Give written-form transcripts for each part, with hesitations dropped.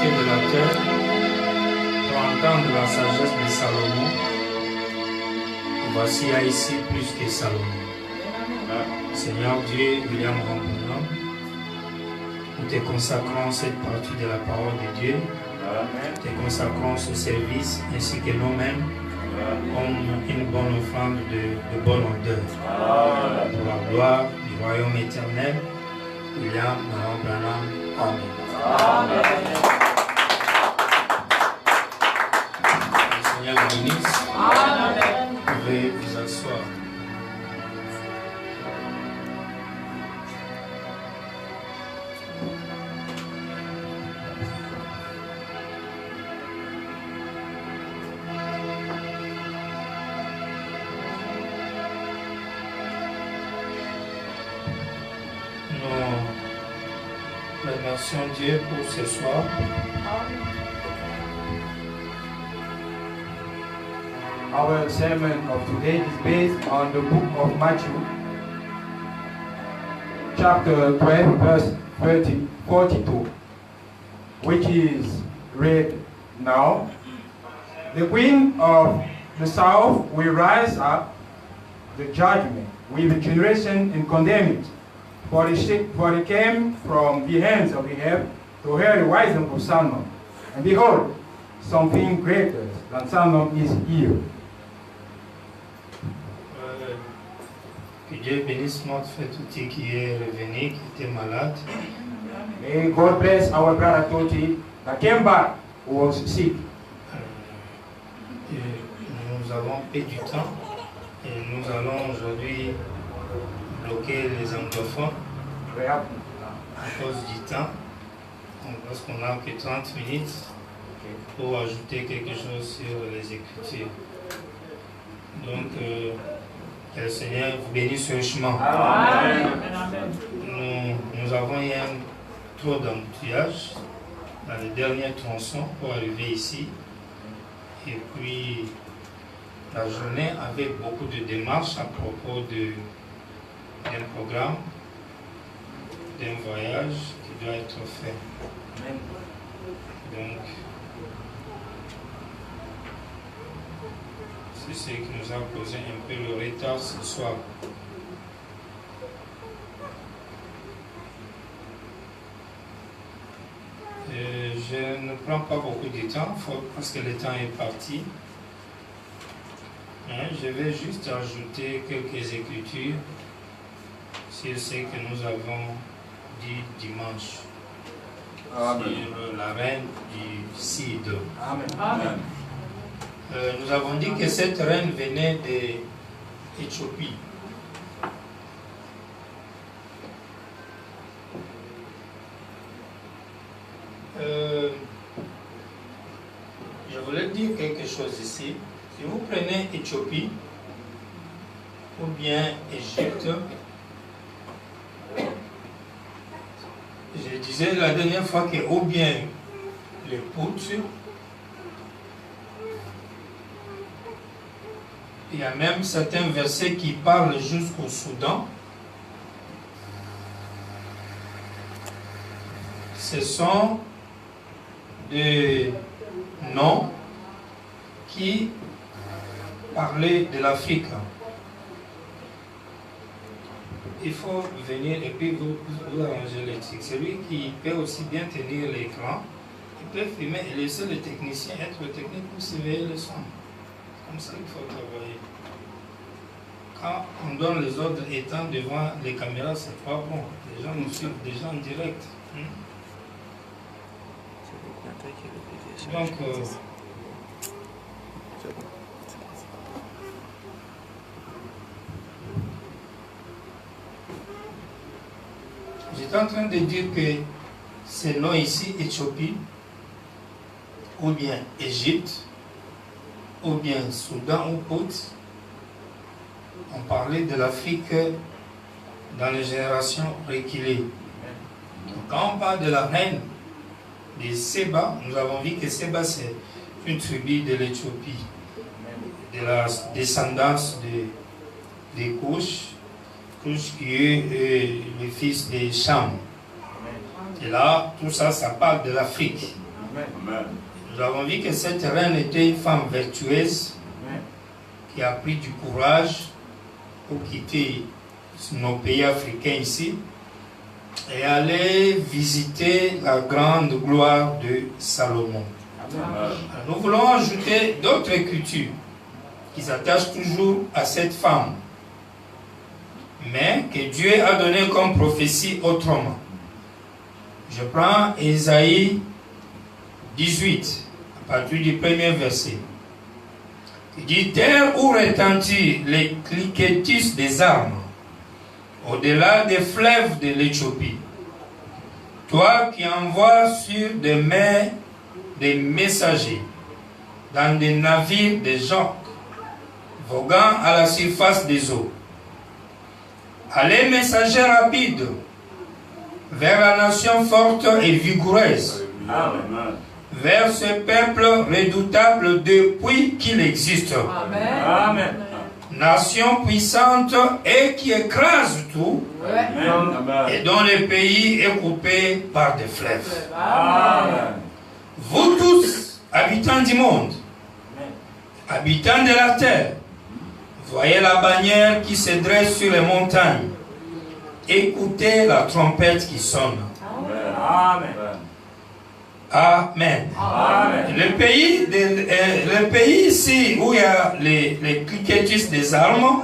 profiter de la terre pour entendre la sagesse de Salomon. Et voici, il y a ici plus que Salomon. Seigneur Dieu, William Rambourg, nous te consacrons cette partie de la parole de Dieu. Nous te consacrons ce service ainsi que nous-mêmes comme une bonne offrande de bonne odeur pour la gloire du royaume éternel. William Branham. Amen. Le Seigneur vous bénisse. Vous pouvez vous asseoir. Remercions Dieu pour ce soir. Our sermon of today is based on the book of Matthew, chapter 12, verse 42, which is read now. The queen of the south will rise up the judgment with the generation and condemn it. For it came from the hands of the earth to hear the wisdom of Solomon. And behold, something greater than Solomon is here. Que Dieu bénisse notre frère Touti qui est revenu, qui était malade. May God bless our brother Toti that came back, who was sick. Nous avons peu du temps et nous allons aujourd'hui bloquer les anglophones à cause du temps. Donc, parce qu'on n'a que 30 minutes pour ajouter quelque chose sur les Écritures. Donc, que le Seigneur vous bénisse richement. Nous avons eu trop d'embouteillage dans les derniers tronçons pour arriver ici. Et puis, la journée avait beaucoup de démarches à propos d'un programme, d'un voyage qui doit être fait. Donc, c'est ce qui nous a causé un peu le retard ce soir. Je ne prends pas beaucoup de temps parce que le temps est parti. Je vais juste ajouter quelques écritures sur ce que nous avons dit dimanche. Amen. Sur la reine du cidre. Amen. Nous avons dit que cette reine venait d'Éthiopie. Je voulais dire quelque chose ici. Si vous prenez Éthiopie ou bien Égypte, je disais la dernière fois que ou bien les Poutres, il y a même certains versets qui parlent jusqu'au Soudan. Ce sont des noms qui parlaient de l'Afrique. Il faut venir et puis vous arranger les trucs. Celui qui peut aussi bien tenir l'écran, il peut filmer et laisser le technicien être technique pour surveiller le son. Comme ça il faut travailler. Quand on donne les ordres étant devant les caméras, c'est pas bon. Les gens nous suivent déjà en direct. Donc, j'étais en train de dire que ce nom ici, Éthiopie, ou bien Égypte, ou bien Soudan ou Pout, on parlait de l'Afrique dans les générations reculées. Donc, quand on parle de la reine de Séba, nous avons vu que Séba c'est une tribu de l'Éthiopie, de la descendance de Couche qui est le fils de Cham. Et là, tout ça, ça parle de l'Afrique. Nous avons vu que cette reine était une femme vertueuse qui a pris du courage pour quitter nos pays africains ici et aller visiter la grande gloire de Salomon. Nous voulons ajouter d'autres écritures qui s'attachent toujours à cette femme, mais que Dieu a donné comme prophétie autrement. Je prends Ésaïe 18, à partir du premier verset. Il dit: terre où retentit les cliquetis des armes, au-delà des fleuves de l'Éthiopie. Toi qui envoies sur des mers des messagers, dans des navires des gens, voguant à la surface des eaux. Allez, messagers rapides, vers la nation forte et vigoureuse, vers ce peuple redoutable depuis qu'il existe. Amen. Nation puissante et qui écrase tout, et dont le pays est coupé par des fleuves. Vous tous, habitants du monde, habitants de la terre, voyez la bannière qui se dresse sur les montagnes. Écoutez la trompette qui sonne. Amen. Le pays ici où il y a les cliquetis des armes,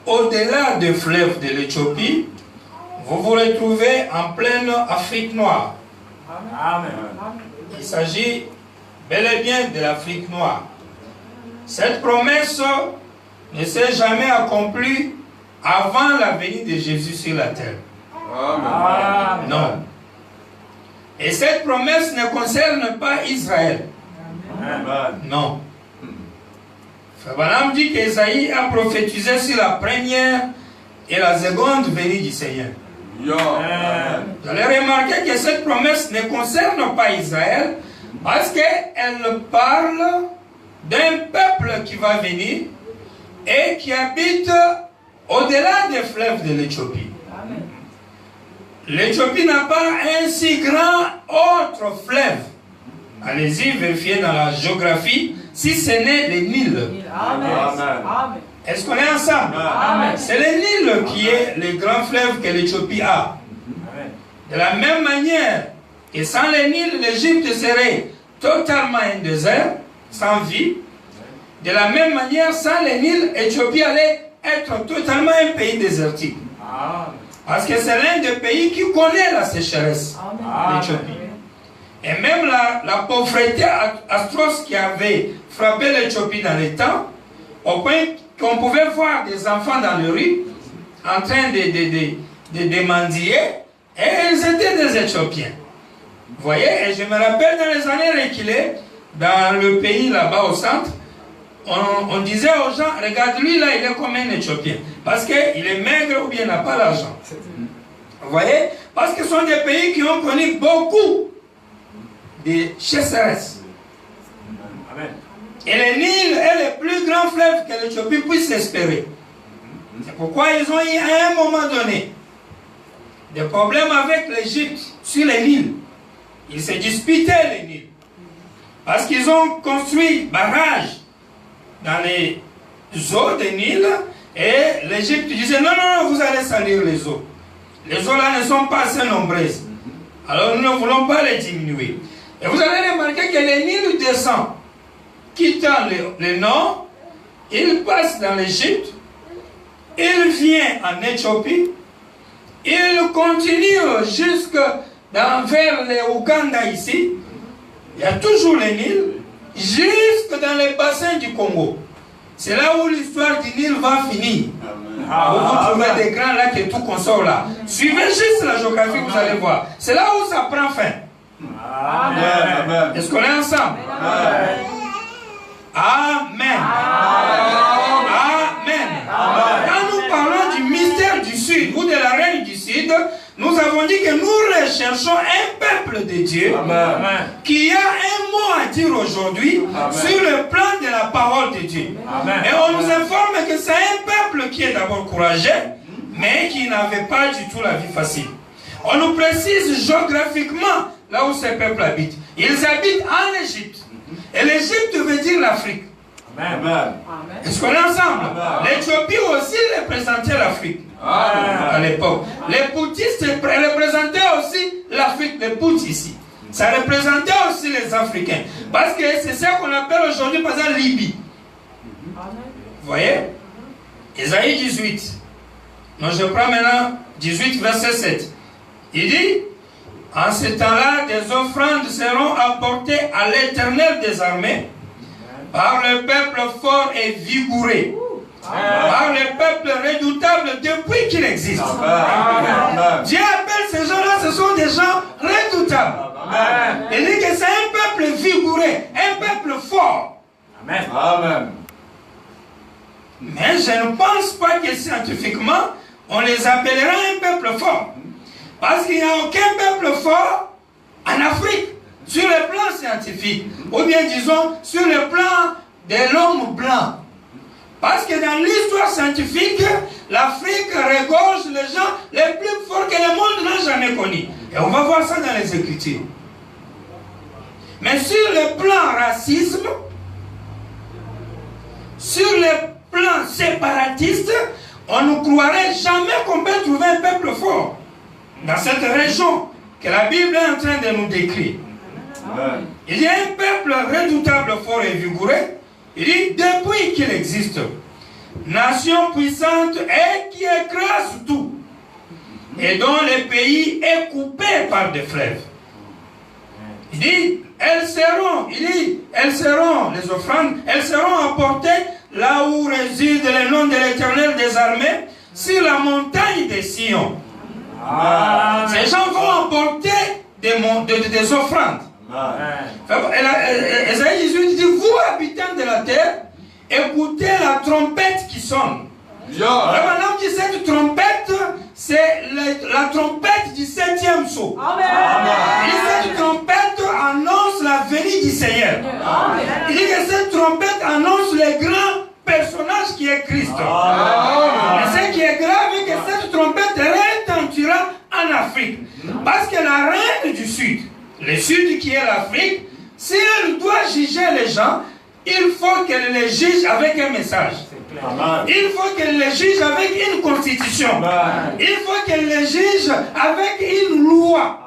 au-delà des fleuves de l'Éthiopie, vous vous retrouvez en pleine Afrique noire. Il s'agit bel et bien de l'Afrique noire. Cette promesse ne s'est jamais accomplie avant la venue de Jésus sur la terre. Non. Et cette promesse ne concerne pas Israël. Non. Frère Branham dit qu'Ésaïe a prophétisé sur la première et la seconde venue du Seigneur. Vous allez remarquer que cette promesse ne concerne pas Israël parce qu'elle parle d'un peuple qui va venir et qui habite au-delà des fleuves de l'Éthiopie. L'Éthiopie n'a pas un si grand autre fleuve. Allez-y, vérifiez dans la géographie si ce n'est le Nil. Est-ce qu'on est ensemble? C'est le Nil qui est le grand fleuve que l'Éthiopie a. De la même manière que sans le Nil, l'Égypte serait totalement un désert, sans vie. De la même manière, sans le Nil, l'Éthiopie allait être totalement un pays désertique. Parce que c'est l'un des pays qui connaît la sécheresse, l'Éthiopie. Et même la pauvreté atroce qui avait frappé l'Éthiopie dans les temps, au point qu'on pouvait voir des enfants dans le rue en train de mendier, et ils étaient des Éthiopiens. Vous voyez, et je me rappelle dans les années reculées, dans le pays là-bas au centre, on disait aux gens, regarde lui là, il est comme un Éthiopien. Parce qu'il est maigre ou bien il n'a pas l'argent. Vous voyez? Parce que ce sont des pays qui ont connu beaucoup de sécheresse. Et le Nil est le plus grand fleuve que l'Éthiopie puisse espérer. C'est pourquoi ils ont eu à un moment donné des problèmes avec l'Égypte sur le Nil. Ils se disputaient le Nil. Parce qu'ils ont construit barrages dans les eaux du Nil et l'Égypte disait non, vous allez salir les eaux. Les eaux là ne sont pas assez nombreuses. Alors nous ne voulons pas les diminuer. Et vous allez remarquer que le Nil descend, quittant le nord, il passe dans l'Égypte, il vient en Éthiopie, il continue jusque vers le Ouganda ici, il y a toujours le Nil, jusque dans les bassins du Congo. C'est là où l'histoire du Nil va finir. Vous trouvez des grands lacs et tout consort là. Suivez juste la géographie, vous allez voir. C'est là où ça prend fin. Est-ce qu'on est ensemble? Amen. Quand nous parlons du mystère du Sud ou de la reine du Sud, nous avons dit que nous recherchons un peuple de Dieu qui a un mot à dire aujourd'hui sur le plan de la parole de Dieu. Et on nous informe que c'est un peuple qui est d'abord courageux, mais qui n'avait pas du tout la vie facile. On nous précise géographiquement là où ces peuples habitent. Ils habitent en Égypte. Et l'Égypte veut dire l'Afrique. Amen. Est-ce qu'on est ensemble? L'Éthiopie aussi représentait l'Afrique à l'époque. Les Poutistes représentaient aussi l'Afrique, les Poutis ici. Ça représentait aussi les Africains. Parce que c'est ça qu'on appelle aujourd'hui, par exemple, Libye. Vous voyez? Isaïe 18. Donc je prends maintenant 18, verset 7. Il dit, en ce temps-là, des offrandes seront apportées à l'Éternel des armées par le peuple fort et vigoureux, par le peuple redoutable depuis qu'il existe. Dieu appelle ces gens-là, ce sont des gens redoutables. Il dit que c'est un peuple vigoureux, un peuple fort. Amen. Mais je ne pense pas que scientifiquement, on les appellera un peuple fort. Parce qu'il n'y a aucun peuple fort en Afrique, sur le plan scientifique, ou bien disons, sur le plan de l'homme blanc. Parce que dans l'histoire scientifique, l'Afrique regorge les gens les plus forts que le monde n'a jamais connus. Et on va voir ça dans les Écritures. Mais sur le plan racisme, sur le plan séparatiste, on ne croirait jamais qu'on peut trouver un peuple fort dans cette région que la Bible est en train de nous décrire. Il y a un peuple redoutable, fort et vigoureux. Il dit, depuis qu'il existe, nation puissante et qui écrase tout, et dont le pays est coupé par des fleuves. Il dit, elles seront, les offrandes, elles seront apportées là où réside le nom de l'Éternel des armées, sur la montagne de Sion. Ces gens vont apporter des offrandes. Esaïe 18 dit, vous habitants de la terre, écoutez la trompette qui sonne. Maintenant, cette trompette, c'est la trompette du 7e sceau. Et cette trompette annonce la venue du Seigneur. Il dit que cette trompette annonce le grand personnage qui est Christ. Et ce qui est grave, c'est que cette trompette retentira en Afrique. Parce que la reine du Sud, le Sud qui est l'Afrique, si elle doit juger les gens, il faut qu'elle les juge avec un message. Il faut qu'elle les juge avec une constitution. Il faut qu'elle les juge avec une loi.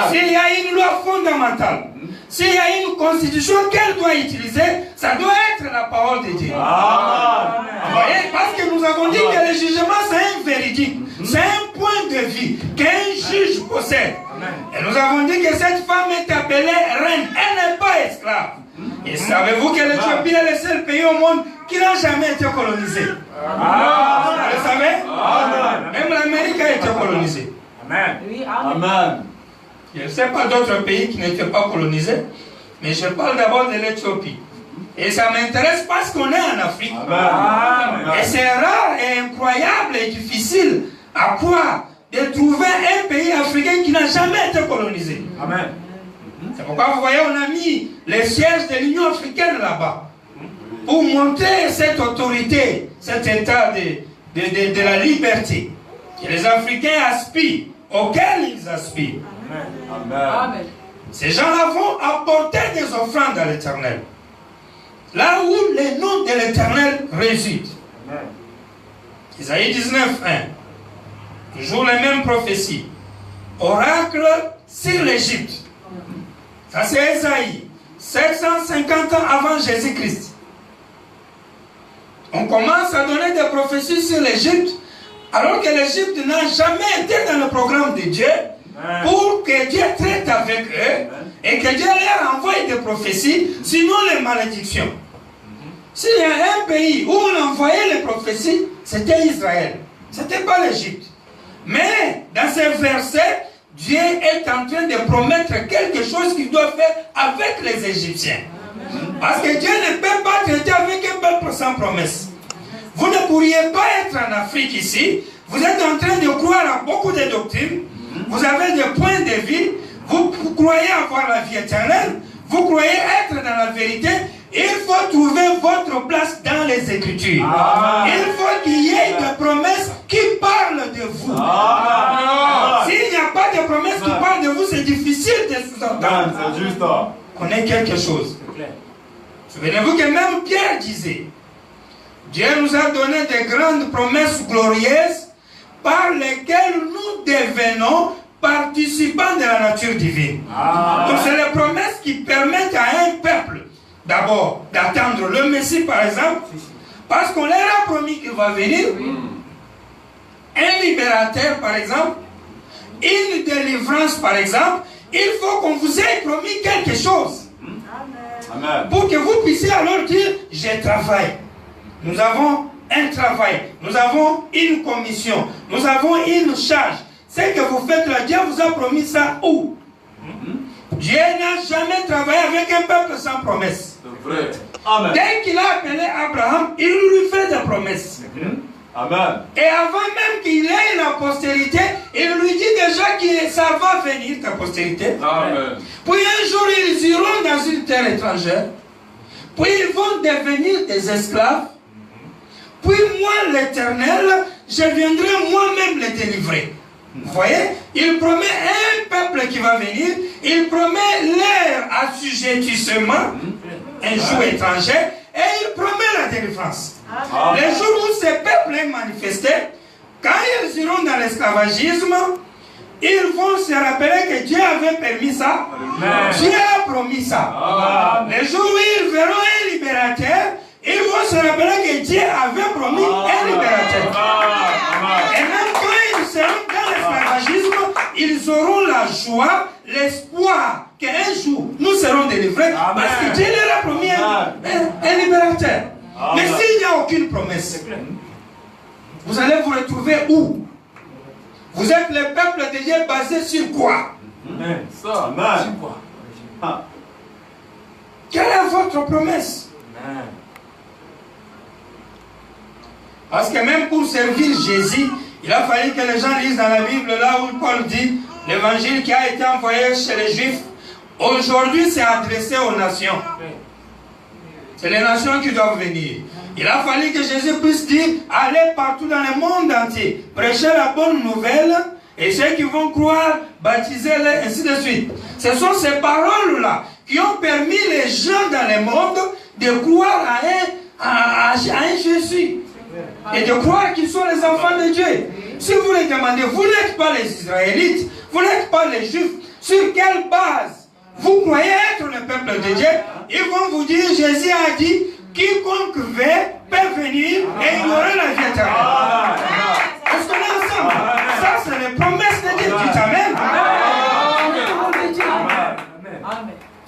S'il y a une loi fondamentale, s'il y a une constitution qu'elle doit utiliser, ça doit être la parole de Dieu. Vous voyez, parce que nous avons dit que le jugement c'est un véridique, c'est un point de vue qu'un juge possède. Et nous avons dit que cette femme est appelée reine, elle n'est pas esclave. Et savez-vous que l'Éthiopie est le seul pays au monde qui n'a jamais été colonisé? Vous le savez? Même l'Amérique a été colonisée. Amen. Je ne sais pas d'autres pays qui n'étaient pas colonisés, mais je parle d'abord de l'Éthiopie. Et ça m'intéresse parce qu'on est en Afrique. Et c'est rare et incroyable et difficile à croire de trouver un pays africain qui n'a jamais été colonisé. C'est pourquoi vous voyez, on a mis les sièges de l'Union africaine là-bas pour montrer cette autorité, cet état de la liberté que les Africains aspirent, auquel ils aspirent. Amen. Ces gens-là vont apporter des offrandes à l'Éternel, là où le nom de l'Éternel réside. Isaïe 19, 1. Toujours les mêmes prophéties. Oracle sur l'Égypte. Ça c'est Isaïe, 750 ans avant Jésus-Christ. On commence à donner des prophéties sur l'Égypte, alors que l'Égypte n'a jamais été dans le programme de Dieu, pour que Dieu traite avec eux, et que Dieu leur envoie des prophéties, sinon les malédictions. S'il y a un pays où on envoyait les prophéties, c'était Israël. Ce n'était pas l'Égypte. Mais dans ces versets, Dieu est en train de promettre quelque chose qu'il doit faire avec les Égyptiens. Parce que Dieu ne peut pas traiter avec un peuple sans promesse. Vous ne pourriez pas être en Afrique ici. Vous êtes en train de croire à beaucoup de doctrines. Vous avez des points de vie. Vous croyez avoir la vie éternelle. Vous croyez être dans la vérité. Il faut trouver votre place dans les Écritures. Il faut qu'il y ait des promesses qui parlent de vous. S'il n'y a pas a des promesses qui parlent de vous, c'est difficile de sous-entendre. C'est juste. On est quelque chose. Souvenez-vous que même Pierre disait, Dieu nous a donné de grandes promesses glorieuses par lesquelles nous devenons participants de la nature divine. Donc c'est les promesses qui permettent à un peuple d'abord d'attendre le Messie par exemple, parce qu'on leur a promis qu'il va venir, un libérateur par exemple, une délivrance par exemple. Il faut qu'on vous ait promis quelque chose. Amen. Pour que vous puissiez alors dire, je travaille. Nous avons un travail, nous avons une commission, nous avons une charge. Ce que vous faites là, Dieu vous a promis ça où? Dieu n'a jamais travaillé avec un peuple sans promesse. C'est vrai. Amen. Dès qu'il a appelé Abraham, il lui fait des promesses. Amen. Et avant même qu'il ait la postérité, il lui dit déjà que ça va venir, ta postérité. Amen. Puis un jour, ils iront dans une terre étrangère. Puis ils vont devenir des esclaves. Puis moi, l'Éternel, je viendrai moi-même les délivrer. Vous voyez? Il promet un peuple qui va venir. Il promet leur assujettissement, un jour étranger. Et il promet la délivrance. Amen. Les jours où ces peuples est manifesté, quand ils iront dans l'esclavagisme, ils vont se rappeler que Dieu avait permis ça. Amen. Dieu a promis ça. Amen. Les jours où ils verront un libérateur, ils vont se rappeler que Dieu avait promis un libérateur. Et même quand ils seront dans l'esclavagisme, ils auront la joie, l'espoir qu'un jour nous serons délivrés. Parce que Dieu leur a promis un libérateur. Mais s'il n'y a aucune promesse, vous allez vous retrouver où? Vous êtes le peuple de Dieu basé sur quoi? Amen. Sur quoi? Quelle est votre promesse? Parce que même pour servir Jésus, il a fallu que les gens lisent dans la Bible, là où Paul dit, l'évangile qui a été envoyé chez les Juifs, aujourd'hui c'est adressé aux nations. C'est les nations qui doivent venir. Il a fallu que Jésus puisse dire, allez partout dans le monde entier, prêchez la bonne nouvelle, et ceux qui vont croire, baptisez-les, ainsi de suite. Ce sont ces paroles-là qui ont permis les gens dans le monde de croire à un Jésus. Et de croire qu'ils sont les enfants de Dieu. Si vous les demandez, vous n'êtes pas les Israélites, vous n'êtes pas les Juifs, sur quelle base vous croyez être le peuple de Dieu? Ils vont vous dire, Jésus a dit, quiconque veut peut venir et il aura la vie éternelle. Est-ce qu'on est ensemble? Ça, c'est les promesses de Dieu. Dites Amen.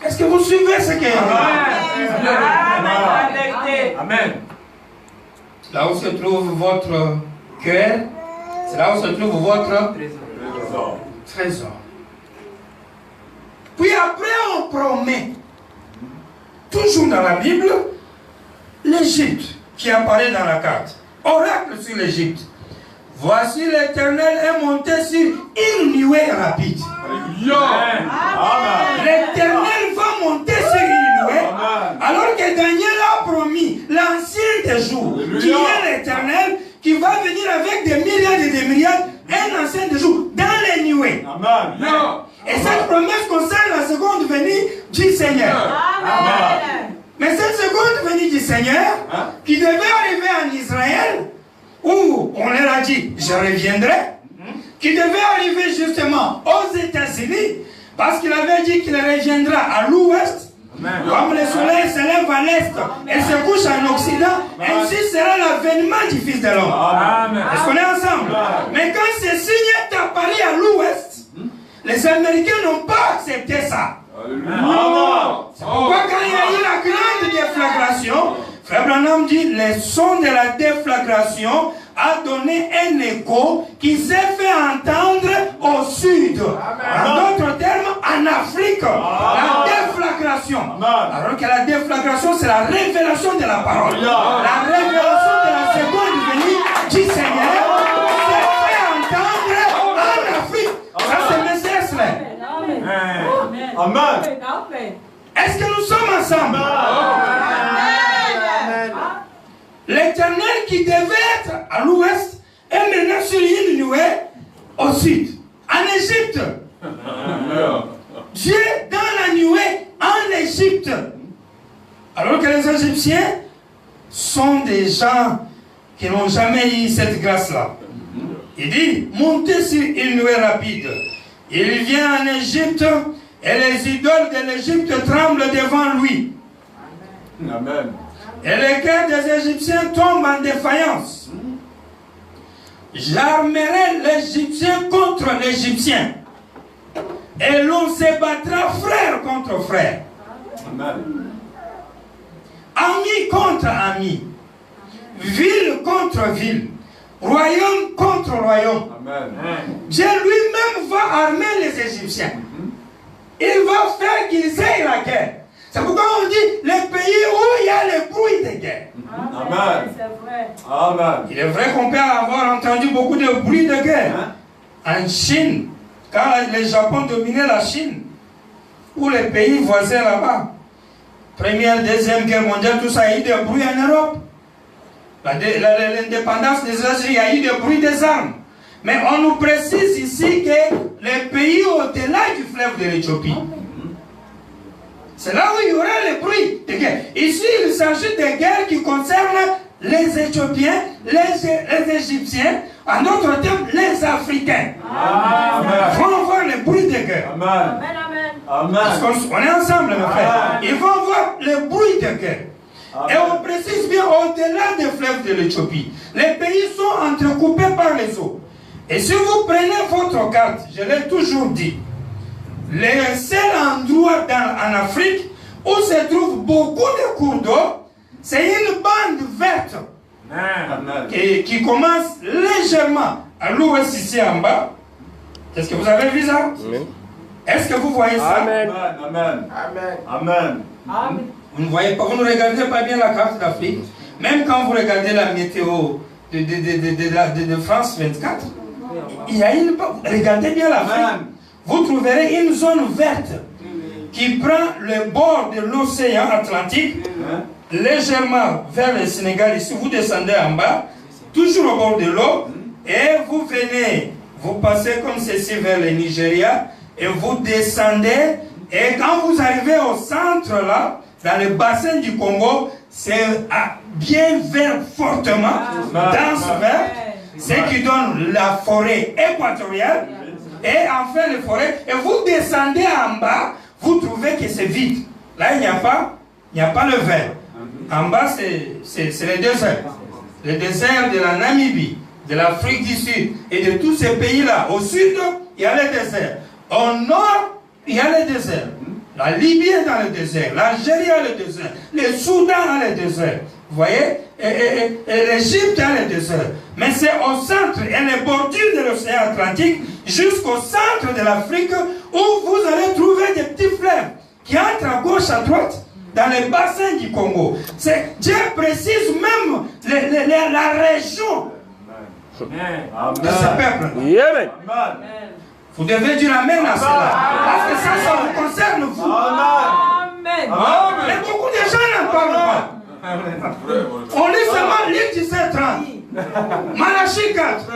Est-ce que vous suivez ce que Amen. Là où se trouve votre cœur, c'est là où se trouve votre trésor. Puis après, on promet, toujours dans la Bible, l'Égypte qui apparaît dans la carte. Oracle sur l'Égypte. Voici l'Éternel est monté sur une nuée rapide. L'Éternel va monter sur une nuée. Alors que Daniel a promis l'ancien des jours, qui est l'Éternel, qui va venir avec des milliards et des milliards, un ancien des jours, dans les nuées. Et cette promesse concerne la seconde venue du Seigneur. Mais cette seconde venue du Seigneur, qui devait arriver en Israël, où on leur a dit, je reviendrai, qui devait arriver justement aux États-Unis, parce qu'il avait dit qu'il reviendra à l'ouest, comme le soleil se lève à l'est et se couche en occident, ainsi sera l'avènement du Fils de l'homme. Est-ce qu'on est ensemble? Mais quand ce signe est apparu à l'ouest, les Américains n'ont pas accepté ça. C'est pourquoi quand il y a eu la grande déflagration, Frère Branham dit, le son de la déflagration a donné un écho qui s'est fait entendre au sud. En d'autres termes, en Afrique. La déflagration. Alors que la déflagration, c'est la révélation de la parole. La révélation de la seconde venue du Seigneur s'est fait entendre en Afrique. Ça, c'est Messias là. Amen. Est-ce que nous sommes ensemble? L'Éternel qui devait être à l'ouest est maintenant sur une nuée au sud. En Égypte, Dieu dans la nuée en Égypte. Alors que les Égyptiens sont des gens qui n'ont jamais eu cette grâce-là. Il dit, montez sur une nuée rapide. Il vient en Égypte et les idoles de l'Égypte tremblent devant lui. Amen. Et les cœurs des Égyptiens tombent en défaillance. J'armerai l'Égyptien contre l'Égyptien. Et l'on se battra frère contre frère. Amen. Ami contre ami. Ville contre ville. Royaume contre royaume. Amen. Dieu lui-même va armer les Égyptiens. Il va faire qu'ils aient la guerre. C'est pourquoi on dit les pays où il y a le bruit de guerre. Amen. C'est vrai. Amen. Il est vrai qu'on peut avoir entendu beaucoup de bruit de guerre. En Chine, quand le Japon dominait la Chine, ou les pays voisins là-bas, Première, Deuxième Guerre mondiale, tout ça, il y a eu des bruits en Europe. L'indépendance des États-Unis, il y a eu des bruits des armes. Mais on nous précise ici que les pays au-delà du fleuve de l'Éthiopie, c'est là où il y aura les bruits de guerre. Ici, il s'agit de guerres qui concernent les Éthiopiens, les Égyptiens, en d'autres termes, les Africains. Ils vont voir les bruits de guerre. Amen. Amen. Parce qu'on est ensemble, mes frères. Ils vont voir les bruits de guerre. Et on précise bien au-delà des fleuves de l'Éthiopie. Les pays sont entrecoupés par les eaux. Et si vous prenez votre carte, je l'ai toujours dit, le seul endroit en Afrique où se trouvent beaucoup de cours d'eau, c'est une bande verte qui commence légèrement à l'ouest ici en bas. Est-ce que vous avez vu ça? Est-ce que vous voyez ça? Amen. Amen. Amen. Amen. Vous ne voyez pas, vous ne regardez pas bien la carte d'Afrique. Même quand vous regardez la météo de France 24, il y a une... Regardez bien l'Afrique. Vous trouverez une zone verte qui prend le bord de l'océan Atlantique, légèrement vers le Sénégal. Ici, vous descendez en bas, toujours au bord de l'eau, et vous venez, vous passez comme ceci vers le Nigeria, et vous descendez, et quand vous arrivez au centre là, dans le bassin du Congo, c'est bien vert fortement, dense vert, ce qui donne la forêt équatoriale, et enfin les forêts, et vous descendez en bas, vous trouvez que c'est vide. Là, il n'y a pas le vert. En bas, c'est le désert. Le désert de la Namibie, de l'Afrique du Sud, et de tous ces pays-là. Au sud, il y a le désert. Au nord, il y a le désert. La Libye est dans le désert, l'Algérie a le désert, le Soudan a le désert. Vous voyez? Et l'Égypte a le désert. Mais c'est au centre et les bordures de l'océan Atlantique jusqu'au centre de l'Afrique où vous allez trouver des petits fleuves qui entrent à gauche, à droite, dans les bassins du Congo. Dieu précise même la région de ce peuple. Vous devez dire Amen à cela. Parce que ça vous concerne, vous. Amen. Mais beaucoup de gens n'en parlent pas. On lit seulement Luc 17:30. Malachie 4.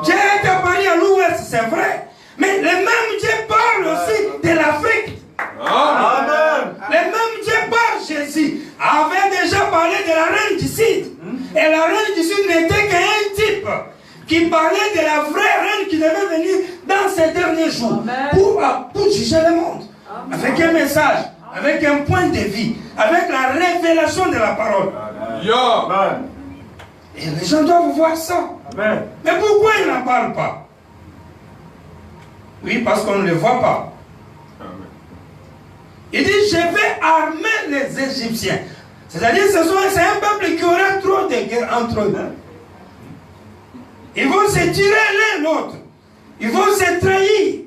Dieu est apparu à l'ouest, c'est vrai. Mais le même Dieu parle aussi de l'Afrique. Amen. Le même Dieu parle, Jésus avait déjà parlé de la reine du Sud. Et la reine du Sud n'était qu'un type qui parlait de la vraie reine qui devait venir dans ces derniers jours pour juger le monde. Avec un message, avec un point de vie, avec la révélation de la parole. Et les gens doivent voir ça. Mais pourquoi ils n'en parlent pas? Oui, parce qu'on ne les voit pas. Il dit, je vais armer les Égyptiens. C'est-à-dire, c'est un peuple qui aura trop de guerres entre eux. Ils vont se tirer l'un l'autre. Ils vont se trahir.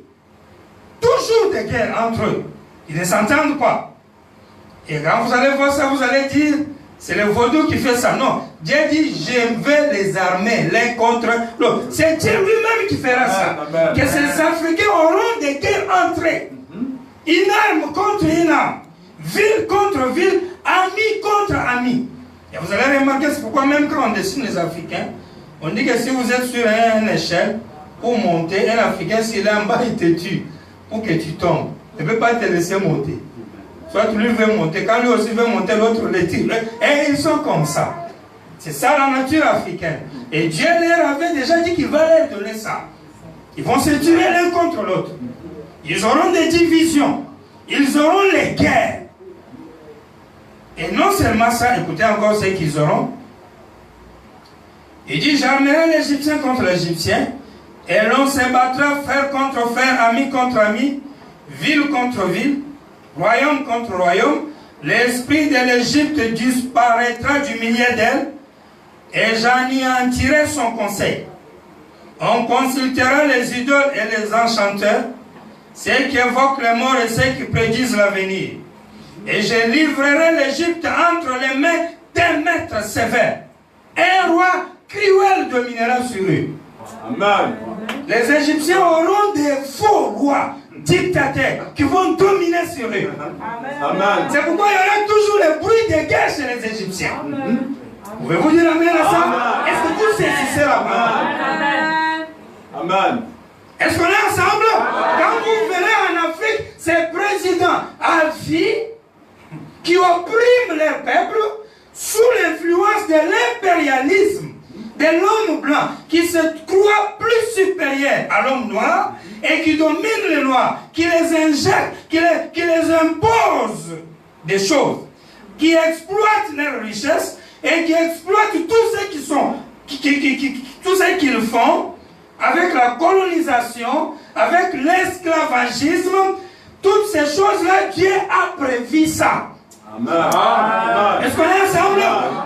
Toujours des guerres entre eux. Ils ne s'entendent pas. Et quand vous allez voir ça, vous allez dire, c'est le vaudou qui fait ça. Non. Dieu dit, je vais les armer l'un contre l'autre. C'est Dieu lui-même qui fera ça. Que ces Africains auront des guerres entre eux. Une arme contre une arme. Ville contre ville. Ami contre ami. Et vous allez remarquer, c'est pourquoi même quand on dessine les Africains, on dit que si vous êtes sur une échelle, pour monter, un Africain, s'il est en bas, il te tue. pour que tu tombes. Il ne peut pas te laisser monter. Soit tu lui veux monter, quand lui aussi veut monter, l'autre le tire. Et ils sont comme ça. C'est ça la nature africaine. Et Dieu leur avait déjà dit qu'il va leur donner ça. Ils vont se tuer l'un contre l'autre. Ils auront des divisions. Ils auront les guerres. Et non seulement ça, écoutez encore ce qu'ils auront. Il dit, j'armerai l'Égyptien contre l'Égyptien, et l'on se battra fer contre fer, ami contre ami, ville contre ville, royaume contre royaume. L'esprit de l'Égypte disparaîtra du milieu d'elle, et j'anéantirai son conseil. On consultera les idoles et les enchanteurs, ceux qui évoquent les morts et ceux qui prédisent l'avenir. Et je livrerai l'Égypte entre les mains d'un maître sévère. Un roi cruel dominera sur eux. Amen. Les Égyptiens auront des faux rois, dictateurs, qui vont dominer sur eux. Amen. C'est pourquoi il y aura toujours le bruit de guerre chez les Égyptiens. Pouvez-vous dire amen à ça? Est-ce que vous saisissez la parole? Amen. Est-ce qu'on est ensemble? Quand vous venez en Afrique, ces présidents à vie qui oppriment leur peuple sous l'influence de l'impérialisme de l'homme blanc qui se croit plus supérieur à l'homme noir et qui domine les noirs, qui les injecte, qui les impose des choses, qui exploite leurs richesses et qui exploite tout ce qu'ils sont, tout ce qu'ils font avec la colonisation, avec l'esclavagisme, toutes ces choses-là, Dieu a prévu ça. Amen. Est-ce qu'on est ensemble?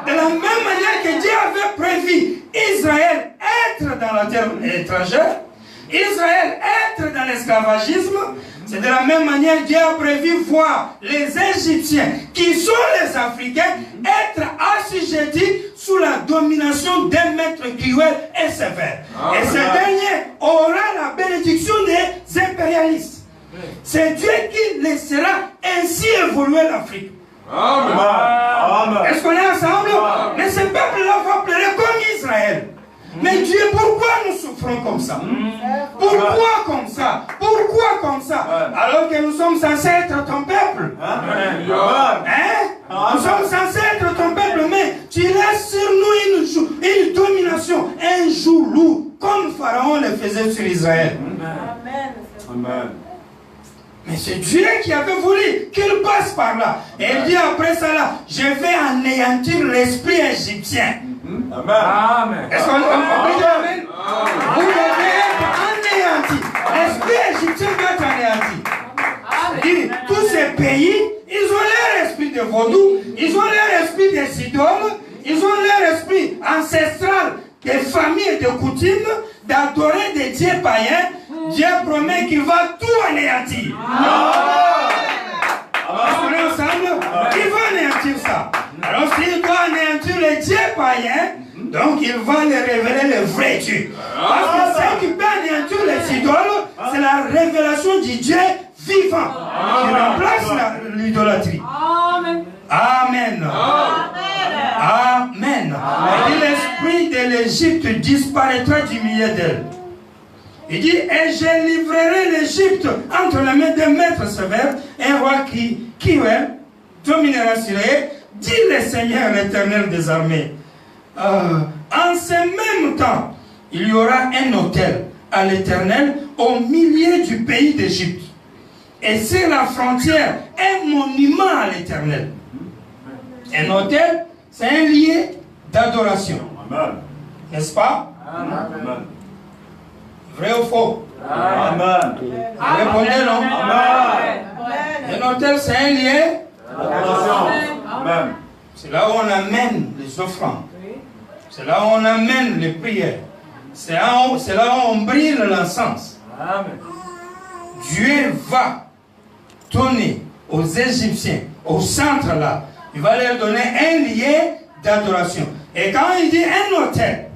De la même manière que Dieu avait prévu Israël être dans la terre étrangère, Israël être dans l'esclavagisme, c'est de la même manière que Dieu a prévu voir les Égyptiens, qui sont les Africains, être assujettis sous la domination d'un maître cruel et sévère. Et ce dernier aura la bénédiction des impérialistes. C'est Dieu qui laissera ainsi évoluer l'Afrique. Amen. Est-ce qu'on est ensemble? Mais ce peuple-là va pleurer comme Israël. Mais Dieu, pourquoi nous souffrons comme ça? Pourquoi comme ça? Pourquoi comme ça? Alors que nous sommes censés être ton peuple. Nous sommes censés être ton peuple, mais tu laisses sur nous une domination, un joug lourd, comme Pharaon le faisait sur Israël. Amen. Mais c'est Dieu qui avait voulu qu'il passe par là. Et il dit après ça là, je vais anéantir l'esprit égyptien. Amen. Est-ce qu'on peut dire amen? Vous devez être anéanti. L'esprit égyptien doit être anéanti. Il dit, tous ces pays, ils ont leur esprit de vaudou, ils ont leur esprit des idoles, ils ont leur esprit ancestral des familles et de coutumes, d'adorer des dieux païens. Dieu promet qu'il va tout anéantir. On est ensemble? Il va anéantir ça. Alors s'il doit anéantir les dieux païens, donc il va les révéler le vrai Dieu. Parce que ce qui peut anéantir les idoles, c'est la révélation du Dieu vivant qui remplace l'idolâtrie. Amen. Amen. Amen. Et l'esprit de l'Égypte disparaîtra du milieu d'elle. Il dit, et je livrerai l'Égypte entre les mains d'un maître sévère, un roi qui dominera sur elle, dit le Seigneur l'Éternel des armées. En ce même temps, il y aura un autel à l'Éternel au milieu du pays d'Égypte. Et c'est la frontière, un monument à l'Éternel. Un autel, c'est un lieu d'adoration. N'est-ce pas? Amen. Vrai ou faux? Amen. Répondez non? Amen. Un autel, c'est un lieu Adoration. Amen. C'est là où on amène les offrandes. C'est là où on amène les prières. C'est là où on brille l'encens. Dieu va donner aux Égyptiens, au centre là, il va leur donner un lieu d'adoration. Et quand il dit un autel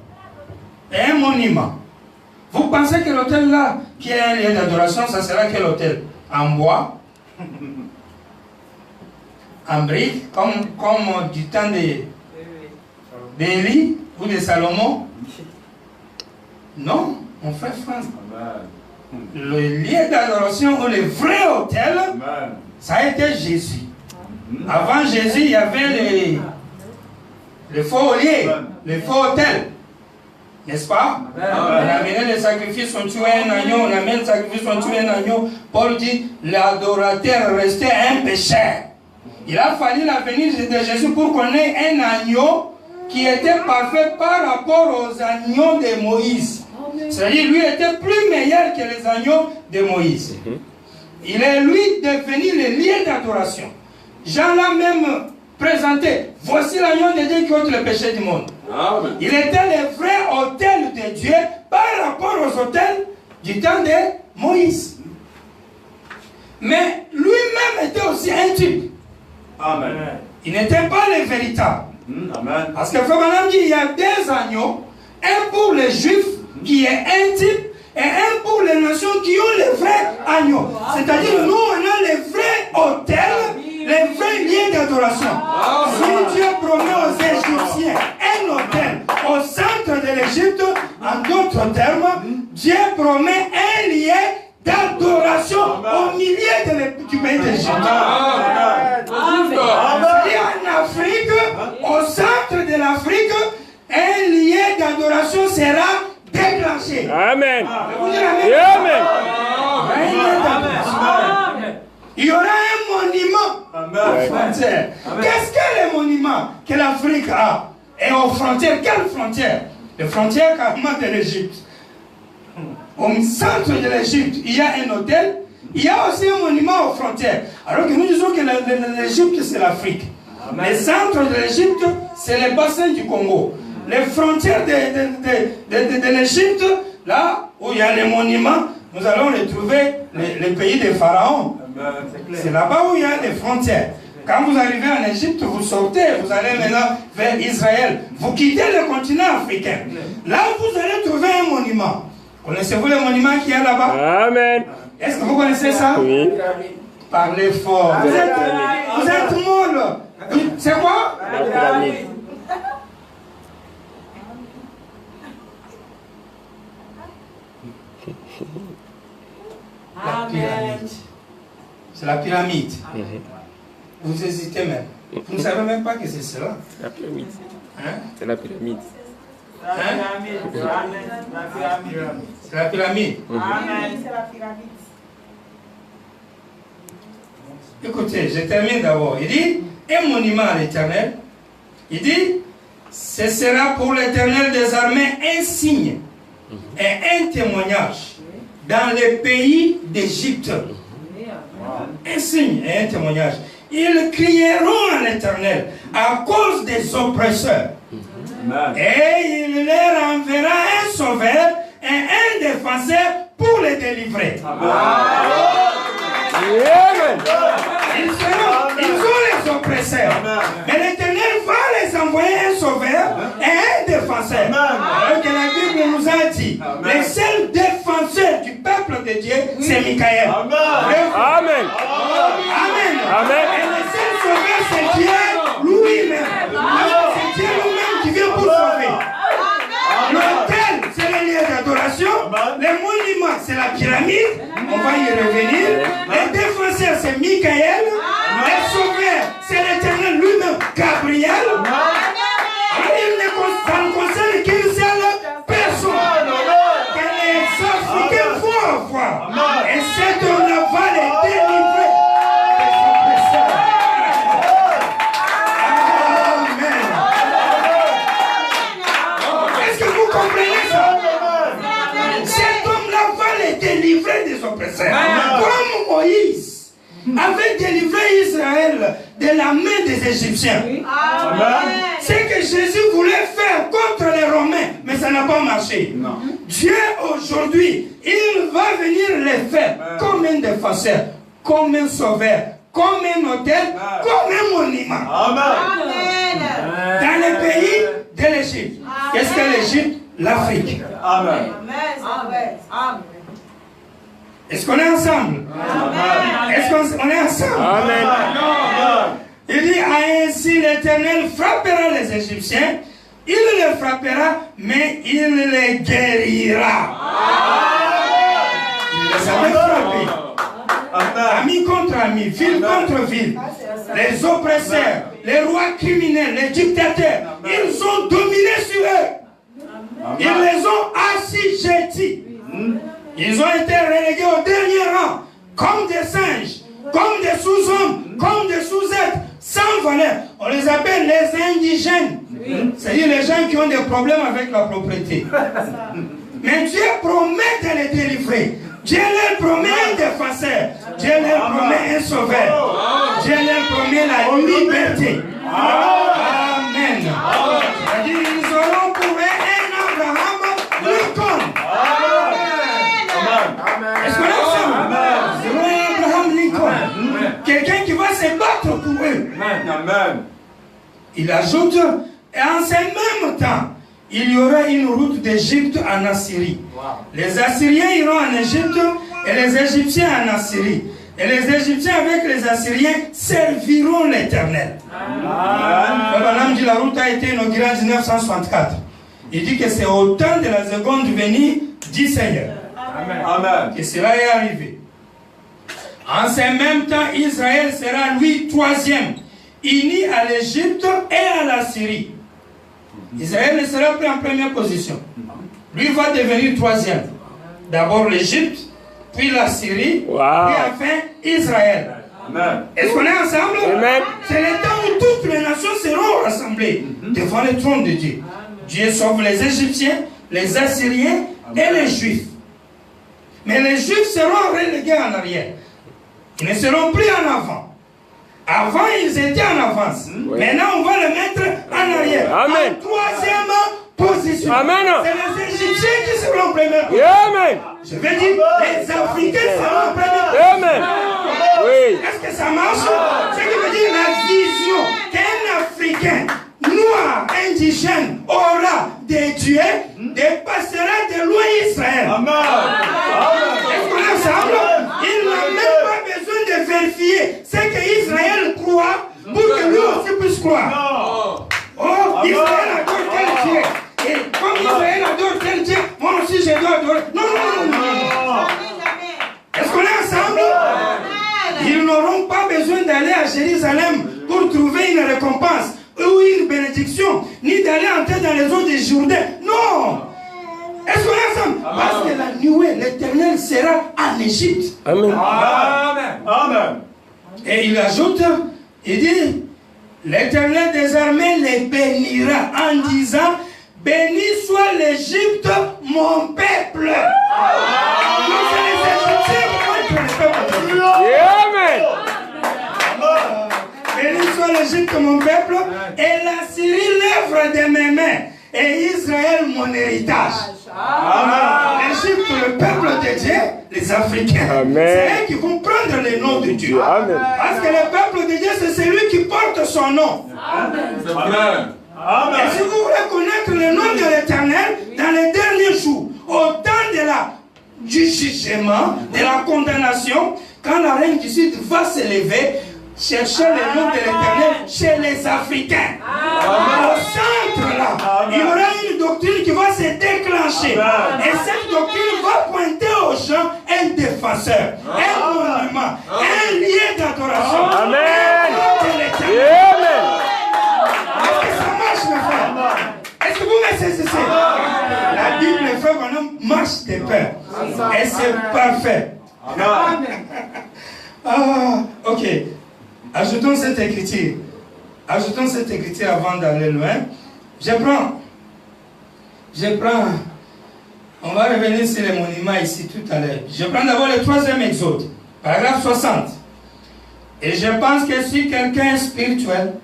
et un monument, vous pensez que l'autel là, qui est un lieu d'adoration, ça sera quel autel? En bois? En briques, comme du temps d'Élie ou de Salomon? Non, mon frère France. le lieu d'adoration ou le vrai autel, ça a été Jésus. Avant Jésus, il y avait les faux lieux, les faux autels. N'est-ce pas? On amenait les sacrifices, on tuait un agneau, on amène le sacrifice, on tuait un agneau. Paul dit, l'adorateur restait un pécheur. Il a fallu la venue de Jésus pour qu'on ait un agneau qui était parfait par rapport aux agneaux de Moïse. C'est-à-dire, lui était plus meilleur que les agneaux de Moïse. Il est lui devenu le lieu d'adoration. Jean l'a même présenté. Voici l'agneau de Dieu qui ôte le péché du monde. Amen. Il était le vrai autel de Dieu par rapport aux autels du temps de Moïse. Mais lui-même était aussi un type. Amen. Il n'était pas le véritable. Amen. Parce que Frère Branham dit il y a deux agneaux, un pour les Juifs qui est un type et un pour les nations qui ont le vrai agneau. C'est-à-dire nous on a le vrai autel, les vrais lieux d'adoration. Si Dieu promet aux Égyptiens un autel au centre de l'Égypte, en d'autres termes, Dieu promet un lieu d'adoration au milieu du pays d'Égypte. C'est-à-dire en Afrique, au centre de l'Afrique, un lieu d'adoration sera déclenché. Amen. Amen. Il y aura un monument aux frontières. Qu'est-ce que le monument que l'Afrique a? Et aux frontières, quelles frontières? Les frontières carrément de l'Égypte. Au centre de l'Égypte, il y a un hôtel, il y a aussi un monument aux frontières. Alors que nous disons que l'Égypte, c'est l'Afrique. Le centre de l'Égypte, c'est le bassin du Congo. Les frontières de l'Égypte, là où il y a les monuments, nous allons retrouver les pays des pharaons. C'est là-bas où il y a les frontières. Quand vous arrivez en Égypte, vous sortez, vous allez maintenant vers Israël. Vous quittez le continent africain. Là, vous allez trouver un monument. Connaissez-vous le monument qu'il y a là-bas? Amen. Est-ce que vous connaissez ça? Oui. Parlez fort. Vous êtes molle. C'est quoi? La pyramide. La pyramide. C'est la pyramide. Vous hésitez même. Vous ne savez même pas que c'est cela. La pyramide. Hein? C'est la pyramide. Hein? C'est la pyramide. Amen. C'est la pyramide. Écoutez, je termine d'abord. Il dit, un monument à l'Éternel. Il dit, ce sera pour l'Éternel des armées un signe et un témoignage dans les pays d'Égypte. Un signe et un témoignage. Ils crieront à l'Éternel à cause des oppresseurs. Et il leur enverra un sauveur et un défenseur pour les délivrer. Ils ont les oppresseurs. Mais l'Éternel va les envoyer un sauveur et un défenseur. Alors que la Bible nous a dit, le seul défenseur du peuple de Dieu, c'est Michael. Amen. Amen. Et le seul sauveur, c'est Dieu lui-même. C'est Dieu lui-même qui vient pour sauver. L'autel, c'est le lieu d'adoration. Le monument, c'est la pyramide. On va y revenir. Le défenseur, c'est Michael. Le sauveur, c'est l'Éternel lui-même, Gabriel. Ça ne concerne qu'une seule personne. Que les Africains vont avoir. Et cet homme-là va les délivrer des oppresseurs. Amen. Est-ce que vous comprenez ça? Cet homme-là va les délivrer des oppresseurs. Comme Moïse avait délivré Israël de la main des Égyptiens. C'est que Jésus voulait faire contre les Romains, mais ça n'a pas marché. Non. Dieu aujourd'hui, il va venir les faire comme un défenseur, comme un sauveur, comme un autel, comme un monument. Amen. Dans les pays de l'Égypte. Qu'est-ce que l'Égypte? L'Afrique. Amen. Amen. Est-ce qu'on est ensemble? Amen. Est-ce qu'on est ensemble? Amen. Il dit, ainsi l'Éternel frappera les Égyptiens, il les frappera, mais il les guérira. Il Les avait frappés. Ami contre ami, ville contre ville. Les oppresseurs, les rois criminels, les dictateurs, ils ont dominé sur eux. Ils les ont assujettis. Ils ont été relégués au dernier rang, comme des singes, comme des sous-hommes, comme des sous-êtres, sans valeur. On les appelle les indigènes. C'est-à-dire les gens qui ont des problèmes avec la propriété. Mais Dieu promet de les délivrer. Dieu leur promet un défenseur. Dieu leur promet un sauveur. Dieu leur promet la liberté. Amen. C'est-à-dire ils auront pour eux un Abraham Lincoln. Est-ce qu'on a ça? Ils auront un Abraham Lincoln. Quelqu'un qui va se battre pour eux. Il ajoute, et en ce même temps, il y aura une route d'Égypte en Assyrie. Les Assyriens iront en Égypte et les Égyptiens en Assyrie. Et les Égyptiens avec les Assyriens serviront l'Éternel. Madame dit la route a été inaugurée en 1964. Il dit que c'est au temps de la seconde venue du Seigneur que cela est arrivé. En ce même temps, Israël sera lui troisième, uni à l'Égypte et à la Syrie. Israël ne sera plus en première position. Lui va devenir troisième. D'abord l'Égypte, puis la Syrie, puis enfin Israël. Est-ce qu'on est ensemble? C'est le temps où toutes les nations seront rassemblées devant le trône de Dieu. Dieu sauve les Égyptiens, les Assyriens et les Juifs. Mais les Juifs seront relégués en arrière. Ils ne seront plus en avant. Avant, ils étaient en avance. Maintenant, on va les mettre en arrière. En troisième position. C'est les Égyptiens qui seront en première position. Je veux dire, les Africains seront en première position. Est-ce que ça marche? Ce qui veut dire la vision qu'un Africain noir, indigène, aura des dieux, dépassera de loin Israël. Est-ce qu'on est ensemble? Il n'a même pas besoin de vérifier ce qu'Israël croit pour que lui aussi puisse croire. Oh, Israël adore tel Dieu. Et comme Israël adore tel Dieu, moi aussi je dois adorer. Non. Est-ce qu'on est ensemble? Ils n'auront pas besoin d'aller à Jérusalem pour trouver une récompense ou une bénédiction, ni d'aller entrer dans les eaux du Jourdain. Non! Est-ce qu'on est ensemble? Parce que la nuée, l'Éternel sera en Égypte. Amen. Et il ajoute, il dit, l'Éternel des armées les bénira en disant, béni soit l'Égypte, mon peuple. Donc c'est les Égyptiens qui vont être les peuples. Amen. Béni soit l'Égypte, mon peuple, et la Syrie, l'œuvre de mes mains, et Israël, mon héritage. L'Égypte, le peuple de Dieu, les Africains, c'est eux qui vont prendre le nom de Dieu. Parce que le peuple de Dieu, c'est celui qui porte son nom. Et si vous voulez connaître le nom de l'Éternel, dans les derniers jours, au temps du jugement, de la condamnation, quand la reine du Sud va se lever, chercher le nom de l'Éternel chez les Africains. Au centre là, il y aura une doctrine qui va se déclencher. Et cette doctrine va pointer aux gens un défenseur, un monument, un lieu d'adoration. Amen. Est-ce que ça marche, mes frères? Est-ce que vous me saisissez? La Bible, mes frères, marche de paix. Et c'est parfait. Ok. Ajoutons cette écriture. Avant d'aller loin. Je prends. On va revenir sur les monuments ici tout à l'heure. Je prends d'abord le 3e Exode, paragraphe 60. Et je pense que si quelqu'un est spirituel,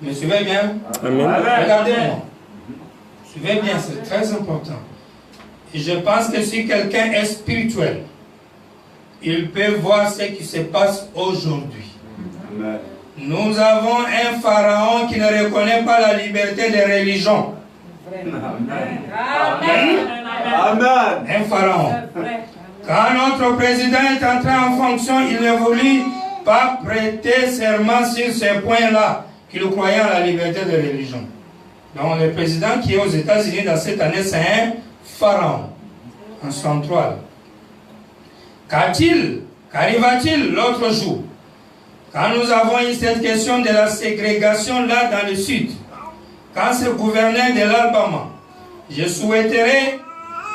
me suivez bien? Amen. Regardez-moi. Suivez bien, c'est très important. Et je pense que si quelqu'un est spirituel, il peut voir ce qui se passe aujourd'hui. Nous avons un pharaon qui ne reconnaît pas la liberté de religion. Un pharaon. Quand notre président est entré en fonction, il ne voulut pas prêter serment sur ce point-là, qu'il croyait en la liberté de religion. Donc le président qui est aux États-Unis dans cette année, c'est un pharaon, un central. Qu'arriva-t-il l'autre jour, quand nous avons eu cette question de la ségrégation là dans le sud, quand ce gouverneur de l'Alabama, je souhaiterais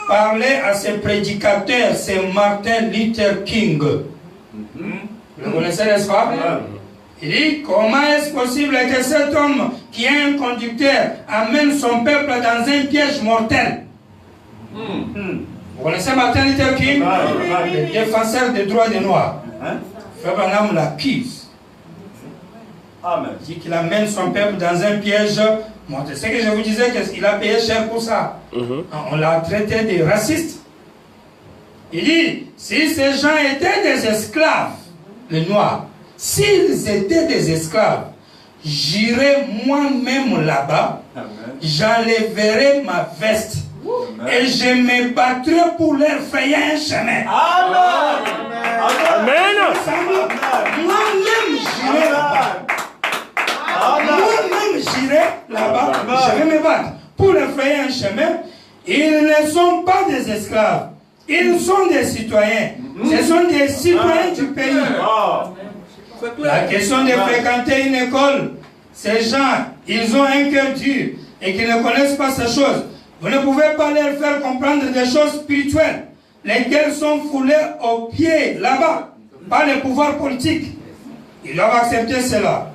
parler à ce prédicateur, c'est Martin Luther King. Vous le connaissez, n'est-ce pas? Il dit, comment est-ce possible que cet homme qui est un conducteur amène son peuple dans un piège mortel? Vous connaissez Martin Luther King? Le défenseur des droits des Noirs. Frère Branham l'accuse. Il dit qu'il amène son peuple dans un piège mortel. C'est que je vous disais qu'il a payé cher pour ça. On l'a traité de raciste. Il dit, si ces gens étaient des esclaves, les Noirs, s'ils étaient des esclaves, j'irai moi-même là-bas, j'enlèverai ma veste et je me battrai pour leur frayer un chemin. Moi-même j'irai là-bas. Moi-même j'irai là-bas, je vais me battre pour leur frayer un chemin. Ils ne sont pas des esclaves, ils sont des citoyens. Ce sont des citoyens du pays. La question de fréquenter une école, ces gens, ils ont un cœur dur et qui ne connaissent pas ces choses. Vous ne pouvez pas leur faire comprendre des choses spirituelles, lesquelles sont foulées aux pieds là-bas, par les pouvoirs politiques. Ils doivent accepter cela.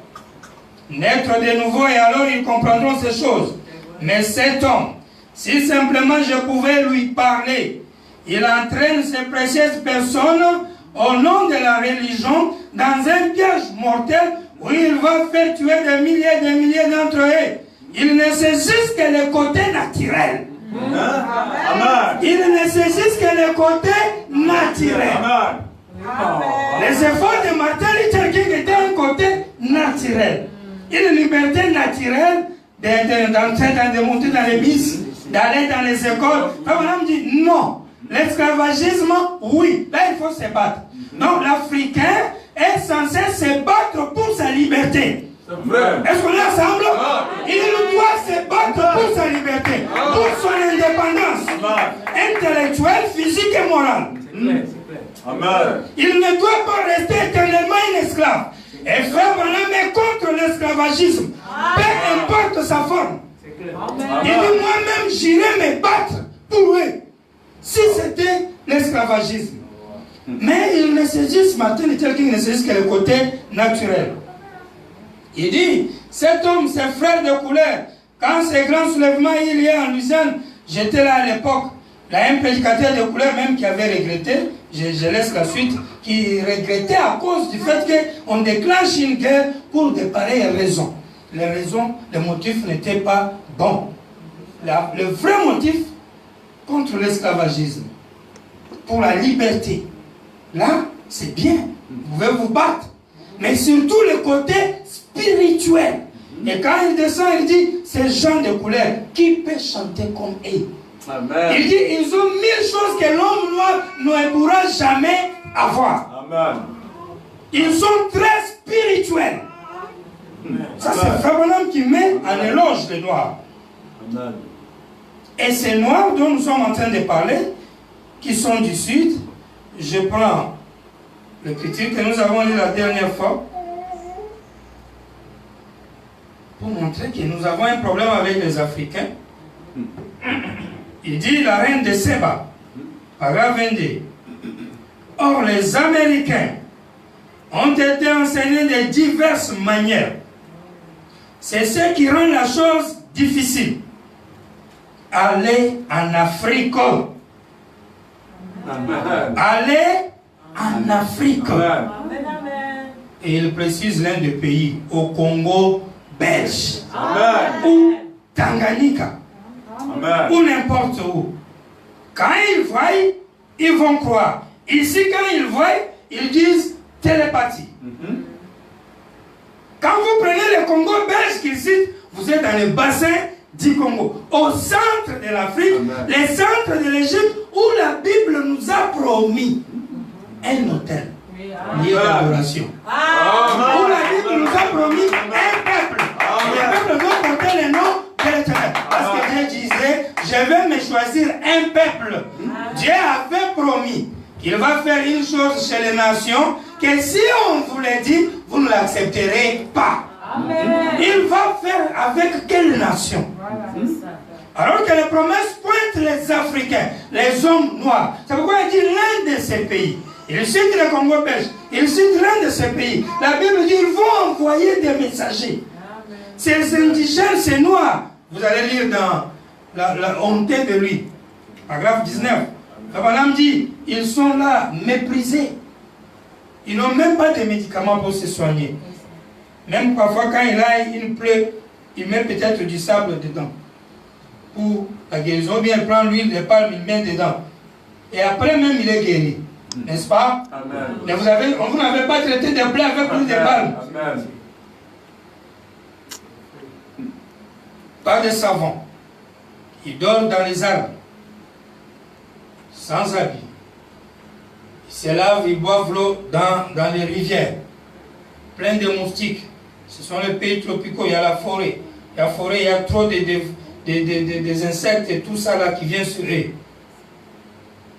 Naître de nouveau et alors ils comprendront ces choses. Mais cet homme, si simplement je pouvais lui parler, il entraîne ces précieuses personnes au nom de la religion dans un piège mortel où il va faire tuer des milliers d'entre eux. Il ne saisissent que le côté naturel. Il ne saisissent que le côté naturel. Les efforts de Martin Luther King étaient un côté naturel. Une liberté naturelle d'entrer de monter dans les bus, d'aller dans les écoles. On dit non. L'esclavagisme, oui, là il faut se battre. Donc l'Africain est censé se battre pour sa liberté. Est-ce qu'on est ensemble? Il doit se battre pour sa liberté, pour son indépendance intellectuelle, physique et morale. Il ne doit pas rester éternellement un esclave. Et frère Branham est contre l'esclavagisme, peu importe sa forme. Il dit moi-même j'irai me battre pour eux. Si c'était l'esclavagisme. Mais il ne saisissent, Martin Luther King ne saisissent que le côté naturel. Il dit, cet homme, ses frères de couleur, quand ces grands soulèvements il y a en Louisiane, j'étais là à l'époque, il y a un prédicateur de couleur même qui avait regretté, je laisse la suite, qui regrettait à cause du fait qu'on déclenche une guerre pour de pareilles raisons. Les raisons, les motifs n'étaient pas bons. Le vrai motif contre l'esclavagisme, pour la liberté, là, c'est bien, vous pouvez vous battre. Mais surtout le côté spirituel. Et quand il descend, il dit, ces gens de couleur, qui peut chanter comme eux? Amen. Il dit, ils ont 1000 choses que l'homme noir ne pourra jamais avoir. Amen. Ils sont très spirituels. Ça, c'est Frère Branham qui met en éloge les noirs. Amen. Et ces noirs dont nous sommes en train de parler, qui sont du sud, je prends le critique que nous avons lu la dernière fois pour montrer que nous avons un problème avec les Africains. Il dit la reine de Séba, paragraphe 22. Or, les Américains ont été enseignés de diverses manières. C'est ce qui rend la chose difficile. Aller en Afrique. Aller en Afrique. Et il précise l'un des pays, au Congo belge, ou Tanganyika, ou n'importe où. Quand ils voient, ils vont croire. Ici, quand ils voient, ils disent télépathie. Quand vous prenez le Congo belge qu'ils citent, vous êtes dans le bassin du Congo, au centre de l'Afrique, le centre de l'Égypte, où la Bible nous a promis un hôtel lié d'adoration. Où la Bible nous a promis un peuple. Le peuple doit porter le nom de l'Éternel. Parce que Dieu disait, je vais me choisir un peuple. Dieu avait promis Il va faire une chose chez les nations que si on vous le dit, vous ne l'accepterez pas. Amen. Il va faire avec quelle nation? Alors que les promesses pointent les Africains, les hommes noirs. C'est pourquoi il dit l'un de ces pays. Il cite le Congo belge. Il cite l'un de ces pays. La Bible dit qu'ils vont envoyer des messagers. Amen. Ces indigènes, ces noirs. Vous allez lire dans la honte de lui. Paragraphe 19. Abraham dit, ils sont là, méprisés. Ils n'ont même pas de médicaments pour se soigner. Même parfois, quand il pleut, il met peut-être du sable dedans. Pour la guérison, ou bien il prend l'huile de palme, il met dedans. Et après même, il est guéri. N'est-ce pas? Amen. Mais vous n'avez pas traité des plaies avec l'huile de palme. Amen. Pas de savon. Il dort dans les arbres. Sans habit. Ils se lavent, ils boivent l'eau dans les rivières. Plein de moustiques. Ce sont les pays tropicaux, il y a la forêt. Il y a trop des insectes et tout ça là qui vient sur eux.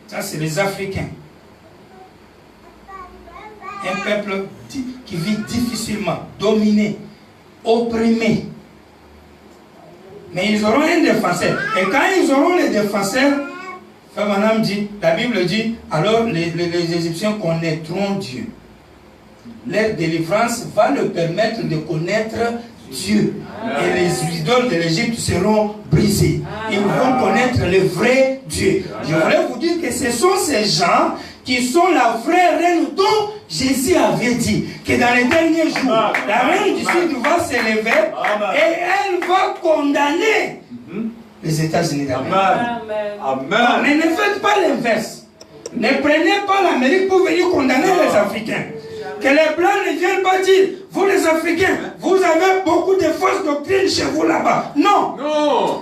Ça, c'est les Africains. Un peuple qui vit difficilement, dominé, opprimé. Mais ils auront un défenseur. Et quand ils auront les défenseurs, Madame dit, la Bible dit, alors les Égyptiens connaîtront Dieu. Leur délivrance va leur permettre de connaître Dieu. Et les idoles de l'Égypte seront brisées. Ils vont connaître le vrai Dieu. Je voulais vous dire que ce sont ces gens qui sont la vraie reine dont Jésus avait dit que dans les derniers jours, la reine du Sud va s'élever et elle va condamner les États-Unis d'Amérique. Amen. Mais ne faites pas l'inverse. Ne prenez pas l'Amérique pour venir condamner les Africains. Que les Blancs ne viennent pas dire, vous les Africains, vous avez beaucoup de fausses doctrines chez vous là-bas. Non.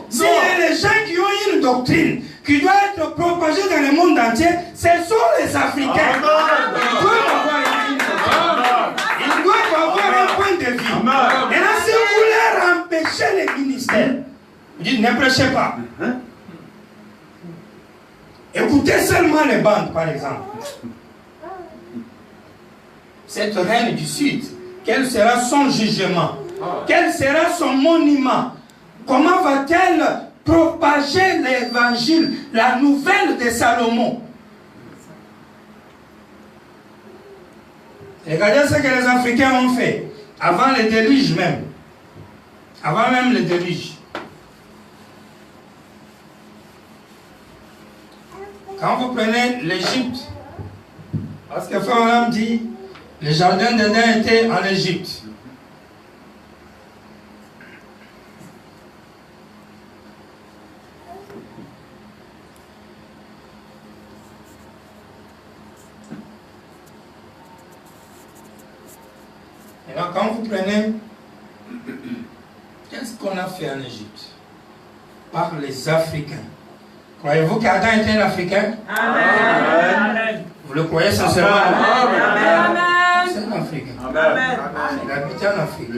S'il y a les gens qui ont une doctrine qui doit être propagée dans le monde entier, ce sont les Africains. Ils doivent avoir un point de vue. Et là, si vous voulez empêcher les ministères, vous dites, ne prêchez pas. Écoutez seulement les bandes, par exemple. Cette reine du Sud, quel sera son jugement? Quel sera son monument? Comment va-t-elle propager l'évangile, la nouvelle de Salomon? Regardez ce que les Africains ont fait, avant le déluge même. Avant même le déluge. Quand vous prenez l'Égypte, parce que Pharaon dit, le jardin d'Éden était en Égypte. Et là, quand vous prenez, qu'est-ce qu'on a fait en Égypte? Par les Africains. Croyez-vous qu'Adam était un Africain? Amen. Vous le croyez sincèrement? Amen. C'est un Africain. Amen. Il habitait en Afrique.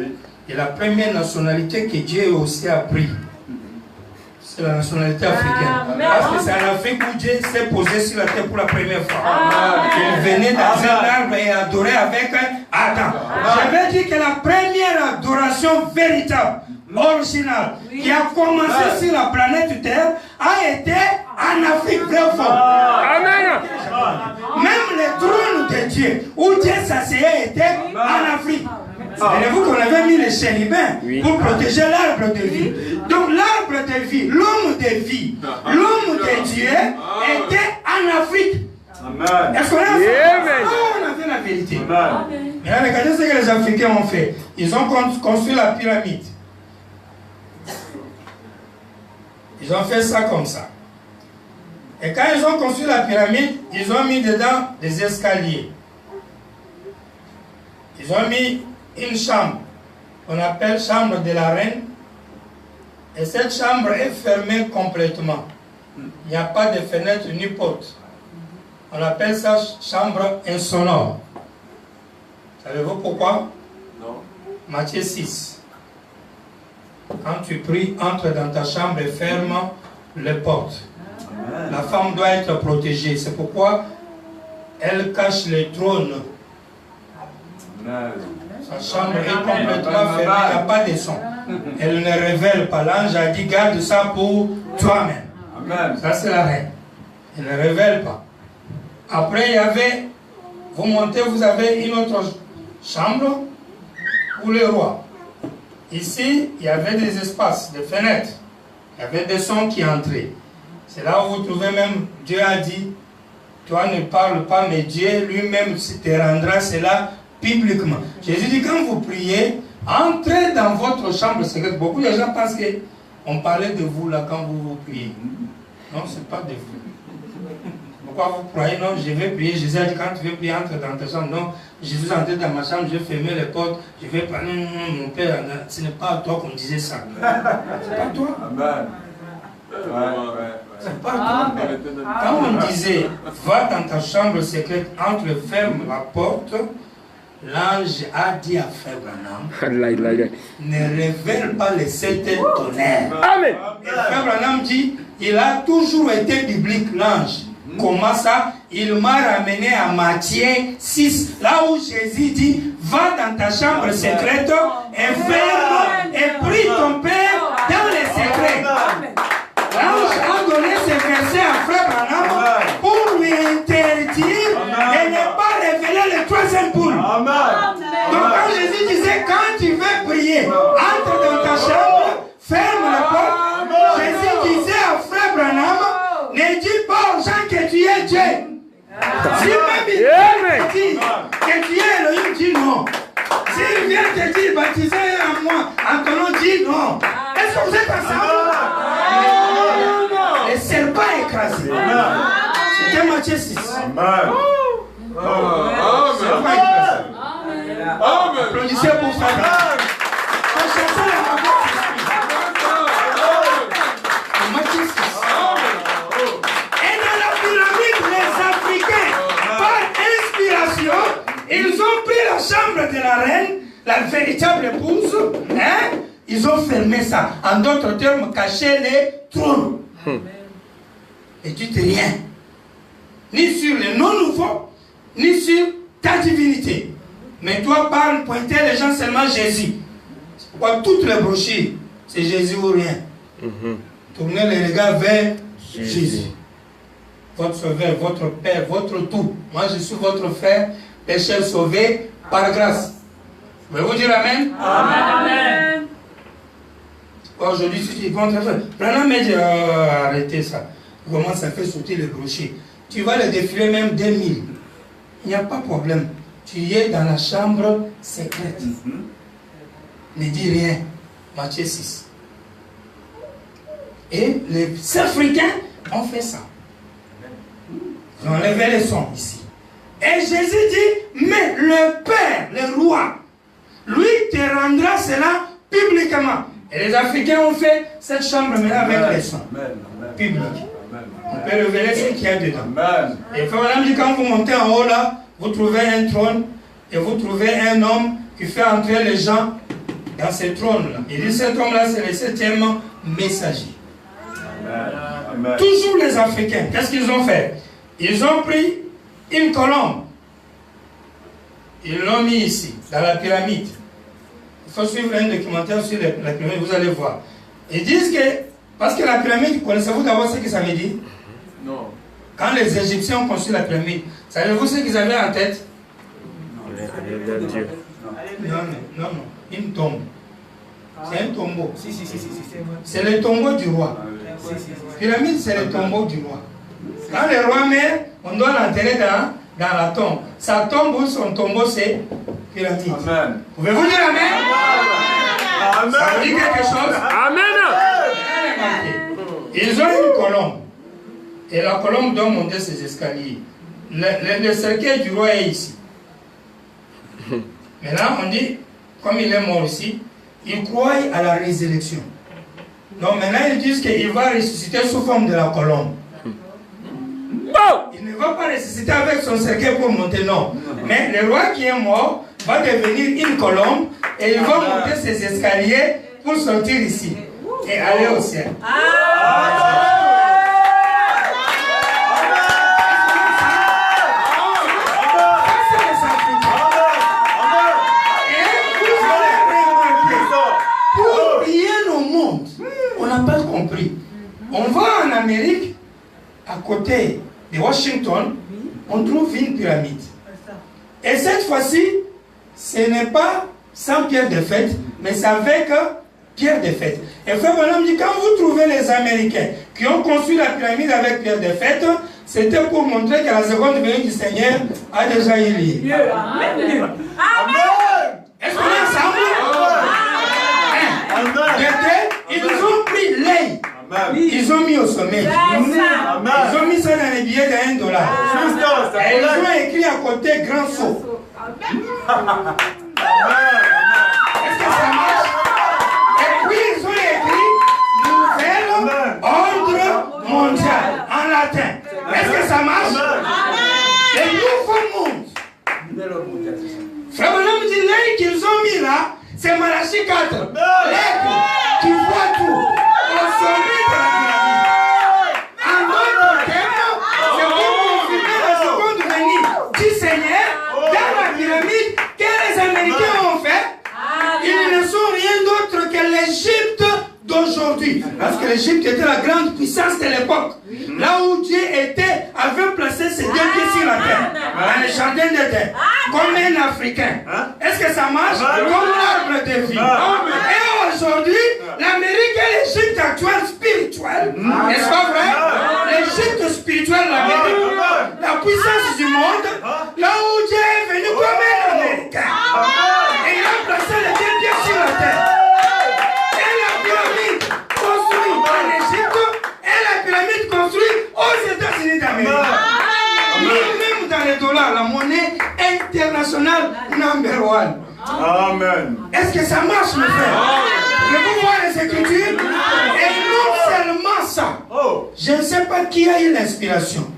Et la première nationalité que Dieu aussi a pris, c'est la nationalité africaine. Amen. Parce que c'est en Afrique où Dieu s'est posé sur la terre pour la première fois. Amen. Il venait dans un arbre et adorait avec Adam. J'avais dit que la première adoration véritable, originale, qui a commencé sur la planète Terre, a été en Afrique, vrai ou faux? Amen. Même le trône de Dieu, où Dieu s'asseyait, était en Afrique. Savez-vous qu'on avait mis les chérubins pour protéger l'arbre de vie? Donc l'arbre de vie, l'homme de vie, l'homme de Dieu était en Afrique. Amen. Est-ce qu'on a fait? On a fait la vérité. Mais là, regardez ce que les Africains ont fait. Ils ont construit la pyramide. Ils ont fait ça comme ça. Et quand ils ont construit la pyramide, ils ont mis dedans des escaliers. Ils ont mis une chambre, qu'on appelle chambre de la reine. Et cette chambre est fermée complètement. Il n'y a pas de fenêtre ni porte. On appelle ça chambre insonore. Savez-vous pourquoi? Non. Matthieu 6. Quand tu pries, entre dans ta chambre et ferme les portes. La femme doit être protégée. C'est pourquoi Elle cache les trônes. Sa chambre est complètement fermée, il n'y a pas de son. Elle ne révèle pas. L'ange a dit, garde ça pour toi-même. Ça, c'est la reine. Elle ne révèle pas. Après, il y avait, vous montez, vous avez une autre chambre pour le roi. Ici, il y avait des espaces, des fenêtres. Il y avait des sons qui entraient. C'est là où vous trouvez même, Dieu a dit, toi ne parle pas, mais Dieu lui-même te rendra cela publiquement. Jésus dit, quand vous priez, entrez dans votre chambre secrète. Beaucoup de gens pensent qu'on parlait de vous là quand vous priez. Non, ce n'est pas de vous. Pourquoi vous croyez? Non, je vais prier. Jésus a dit, quand tu veux prier, entre dans ta chambre. Non, Jésus est entré dans ma chambre, je vais fermer les portes, je vais parler. Non, mon Père, ce n'est pas à toi qu'on disait ça. C'est pas toi. Amen. C'est pas toi. Quand on disait, va dans ta chambre secrète, entre, ferme la porte, l'ange a dit à Frère Branham, ne révèle pas les sept tonnerres. Amen. Et Frère Branham dit, il a toujours été biblique, l'ange. Comment ça? Il m'a ramené à Matthieu 6, là où Jésus dit, va dans ta chambre secrète et ferme et prie ton Père dans les secrets. L'ange a donné ce verset à Frère Branham pour lui interdire de ne pas révéler le troisième poule. Donc quand Jésus disait, quand tu veux prier, entre dans ta chambre, ferme la porte, Jésus disait à Frère Branham, ne dis pas aux gens que tu es Dieu. Si même il te dit que tu es Elohim, dis non. S'il vient te dire, baptisez en moi, en ton nom, dis non. Est-ce que vous êtes ensemble? Le serpent écrasé. C'était Matthieu 6. Amen. Serpent écrasé. Applaudissez pour ça. On cherchait la mort. Matthieu 6. Et dans la pyramide, les Africains, par inspiration, ils ont pris la chambre de la reine, la véritable épouse, hein? Ils ont fermé ça. En d'autres termes, caché les trônes. Et tu dis rien. Ni sur les non-nouveaux, ni sur ta divinité. Mais toi, parle, pointer les gens seulement Jésus. Pourquoi toutes les brochures, c'est Jésus ou rien. Tournez les regards vers Jésus. Votre sauveur, votre Père, votre tout. Moi, je suis votre frère, pécheur sauvé par grâce. Pouvez-vous dire Amen? Amen. Aujourd'hui, si tu comptes, Branham m'a dit, arrêtez ça. Il commence à faire sauter les brochures. Tu vas les défiler même 2000. Il n'y a pas de problème. Tu es dans la chambre secrète. Ne dis rien. Matthieu 6. Et les Africains ont fait ça. Ils ont enlevé les sons ici. Et Jésus dit, mais le Père, le roi, lui te rendra cela publiquement. Et les Africains ont fait cette chambre maintenant avec les sons publics. On peut révéler ce qu'il y a dedans. Et Frère dit, quand vous montez en haut là, vous trouvez un trône et vous trouvez un homme qui fait entrer les gens dans ce trône-là. Il dit, cet homme-là, c'est le 7e messager. Amen. Toujours les Africains, qu'est-ce qu'ils ont fait? Ils ont pris une colombe. Ils l'ont mis ici, dans la pyramide. Il faut suivre un documentaire sur la pyramide, vous allez voir. Ils disent que, parce que la pyramide, connaissez-vous d'abord ce que ça veut dire? Non. Quand les Égyptiens ont construit la pyramide, savez-vous ce qu'ils avaient en tête? Non, une tombe. C'est un tombeau. C'est le tombeau du roi. Pyramide, c'est le tombeau du roi. Quand le roi meurt, on doit l'enterrer dans la tombe. Sa tombe ou son tombeau, c'est pyramide. Amen. Pouvez-vous dire Amen? Amen. Ça vous dit quelque chose? Amen. Ils ont une colombe. Et la colombe doit monter ses escaliers. Le cercueil du roi est ici. Maintenant, on dit, comme il est mort ici, il croit à la résurrection. Donc maintenant, ils disent qu'il va ressusciter sous forme de la colombe. Il ne va pas ressusciter avec son cercueil pour monter, non. Mais le roi qui est mort va devenir une colombe et il va monter ses escaliers pour sortir ici et aller au ciel. On va en Amérique, à côté de Washington, on trouve une pyramide. Et cette fois-ci, ce n'est pas sans pierre de fête, mais c'est avec pierre de fête. Et frère Branham dit, quand vous trouvez les Américains qui ont construit la pyramide avec pierre de fête, c'était pour montrer que la seconde venue du Seigneur a déjà eu lieu. Amen. Est-ce qu'on est ensemble? Ils ont pris l'œil. Ils ont mis au sommet. Ils ont mis ça dans les billets de $1. Et ils ont écrit à côté grand saut. Est-ce que ça marche? Et puis ils ont écrit nouvel ordre mondial en latin. Est-ce que ça marche? Le nouveau monde. Frère Branham dit l'œil qu'ils ont mis là, c'est Malachie 4. L'aigle qui voit tout au sommet de la pyramide. En d'autres termes, c'est pour confirmer la seconde venue du Seigneur dans la pyramide que les Américains ont fait. Ils ne sont rien d'autre que l'Égypte d'aujourd'hui. Parce que l'Égypte était la grande puissance de l'époque. Là où Dieu avait placé ses 2 pieds sur la terre. Dans le jardin d'Éden. Comme un Africain. Est-ce que ça marche? Comme l'arbre de vie. Et aujourd'hui, l'Amérique est l'Égypte actuelle spirituelle. N'est-ce pas vrai? L'Égypte spirituelle, l'Amérique. La puissance du monde. Là où Dieu est venu comme un Américain. Et il a placé les 2 pieds sur la terre. Et la pyramide construite en Égypte. Et la pyramide construite aux États-Unis d'Amérique. Même dans les dollars, la monnaie internationale number 1. Amen. Est-ce que ça marche, mes frères? Je vous vois les Écritures. Et non seulement ça. Je ne sais pas qui a eu l'inspiration.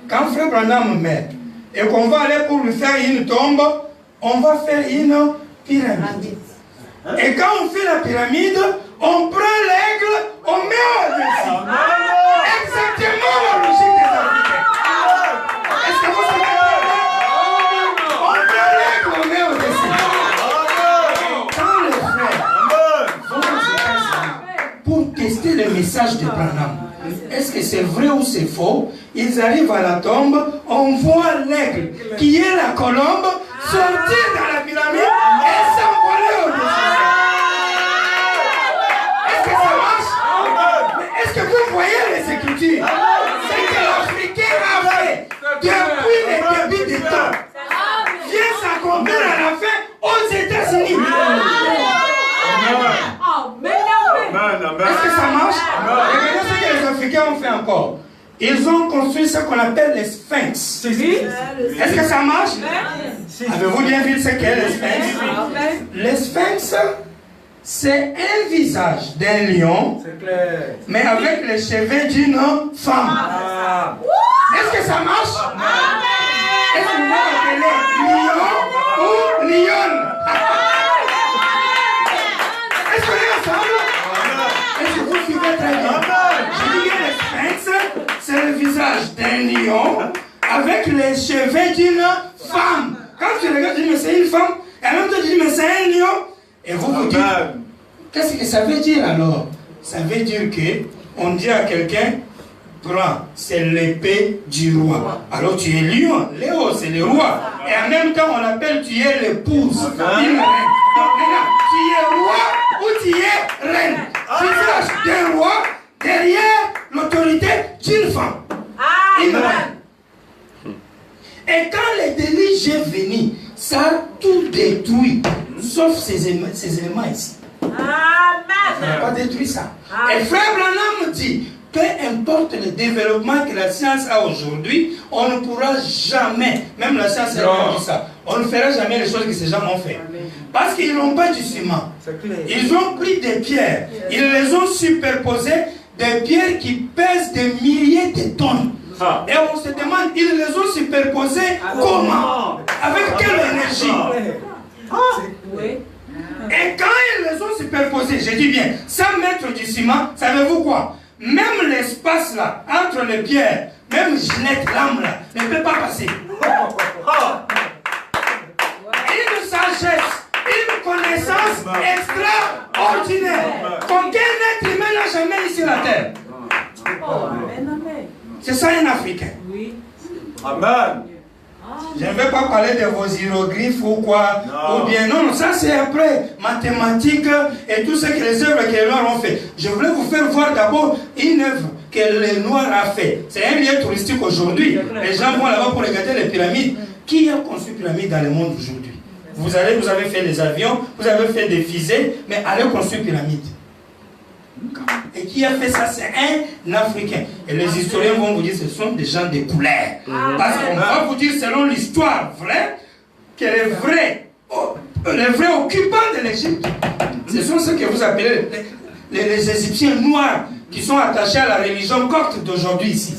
Quand frère Branham meurt et qu'on va aller pour lui faire une tombe, on va faire une pyramide. Et quand on fait la pyramide, on prend l'aigle, on met au-dessus. Exactement la logique des Africains. Est-ce que vous savez? On prend l'aigle, on met au-dessus. Quand les frères vont faire ça pour tester le message de Branham, est-ce que c'est vrai ou c'est faux? Ils arrivent à la tombe, on voit l'aigle, qui est la colombe, sortir dans la pyramide et s'envoler au-dessus. Est-ce que ça marche? Mais est-ce que vous voyez les Écritures? C'est que l'Africain a fait depuis le début des temps. Vient s'accomplir à la fin aux États-Unis. Est-ce que ça marche? Regardez ce que les Africains ont fait encore. Ils ont construit ce qu'on appelle les sphinx. Est-ce que ça marche? Avez-vous bien vu ce qu'est les sphinx? Les sphinx, c'est un visage d'un lion, mais avec les cheveux d'une femme. Est-ce que ça marche? Est-ce que vous appelez lion ou lionne? Est-ce qu'on est ensemble? Est-ce que vous suivez très bien? Je dis bien les sphinx, c'est le visage d'un lion avec les cheveux d'une femme. Quand tu regardes, tu dis mais c'est une femme. Et en même temps tu dis mais c'est un lion. Et vous vous dites, qu'est-ce que ça veut dire alors? Ça veut dire que on dit à quelqu'un, prends, c'est l'épée du roi. Alors tu es lion, Léo c'est le roi. Et en même temps on appelle tu es l'épouse d'une reine. Donc maintenant, tu es roi ou tu es reine. Visage d'un roi derrière l'autorité d'une femme. Une reine. Et quand les déluges est venu, ça a tout détruit, sauf ces éléments ici. Ça n'a pas détruit ça. Et frère Branham dit, peu importe le développement que la science a aujourd'hui, on ne pourra jamais, même la science a dit ça, on ne fera jamais les choses que ces gens ont fait. Parce qu'ils n'ont pas du ciment. Ils ont pris des pierres, ils les ont superposées, des pierres qui pèsent des milliers de tonnes. Et on se demande, ils les ont superposées comment? Avec quelle énergie? Et quand ils les ont superposés, je dis bien, 100 mètres du ciment, savez-vous quoi? Même l'espace là, entre les pierres, même Ginette, l'âme là, ne peut pas passer. Une sagesse, une connaissance extraordinaire, qu'aucun être humain n'a jamais eu sur la terre. C'est ça un Africain. Oui. Amen. Je ne vais pas parler de vos hiéroglyphes ou quoi. Non. Ou bien, non, ça c'est après. Mathématiques et tout ce que les œuvres que les Noirs ont fait. Je voulais vous faire voir d'abord une œuvre que les Noirs a fait. C'est un lieu touristique aujourd'hui. Les gens vont là-bas pour regarder les pyramides. Qui a conçu les pyramides dans le monde aujourd'hui? Vous avez fait les avions, vous avez fait des fusées, mais allez construire les pyramides. Et qui a fait ça? C'est un Africain. Et les historiens vont vous dire que ce sont des gens de couleur. Parce qu'on va vous dire selon l'histoire vraie que les vrais occupants de l'Égypte, ce sont ceux que vous appelez les Égyptiens noirs qui sont attachés à la religion copte d'aujourd'hui ici.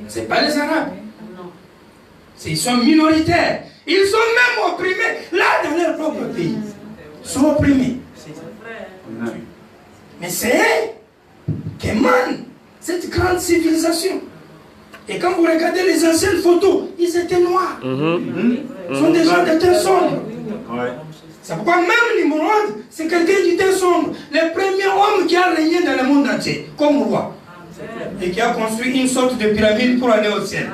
Ce n'est pas les Arabes. Ils sont minoritaires. Ils sont même opprimés là dans leur propre pays. Ils sont opprimés. Mais c'est eux qui émanent cette grande civilisation. Et quand vous regardez les anciennes photos, ils étaient noirs. Ils sont des gens de teint sombre. C'est pourquoi même Nimrod, c'est quelqu'un du teint sombre. Le premier homme qui a régné dans le monde entier, comme roi. Et qui a construit une sorte de pyramide pour aller au ciel.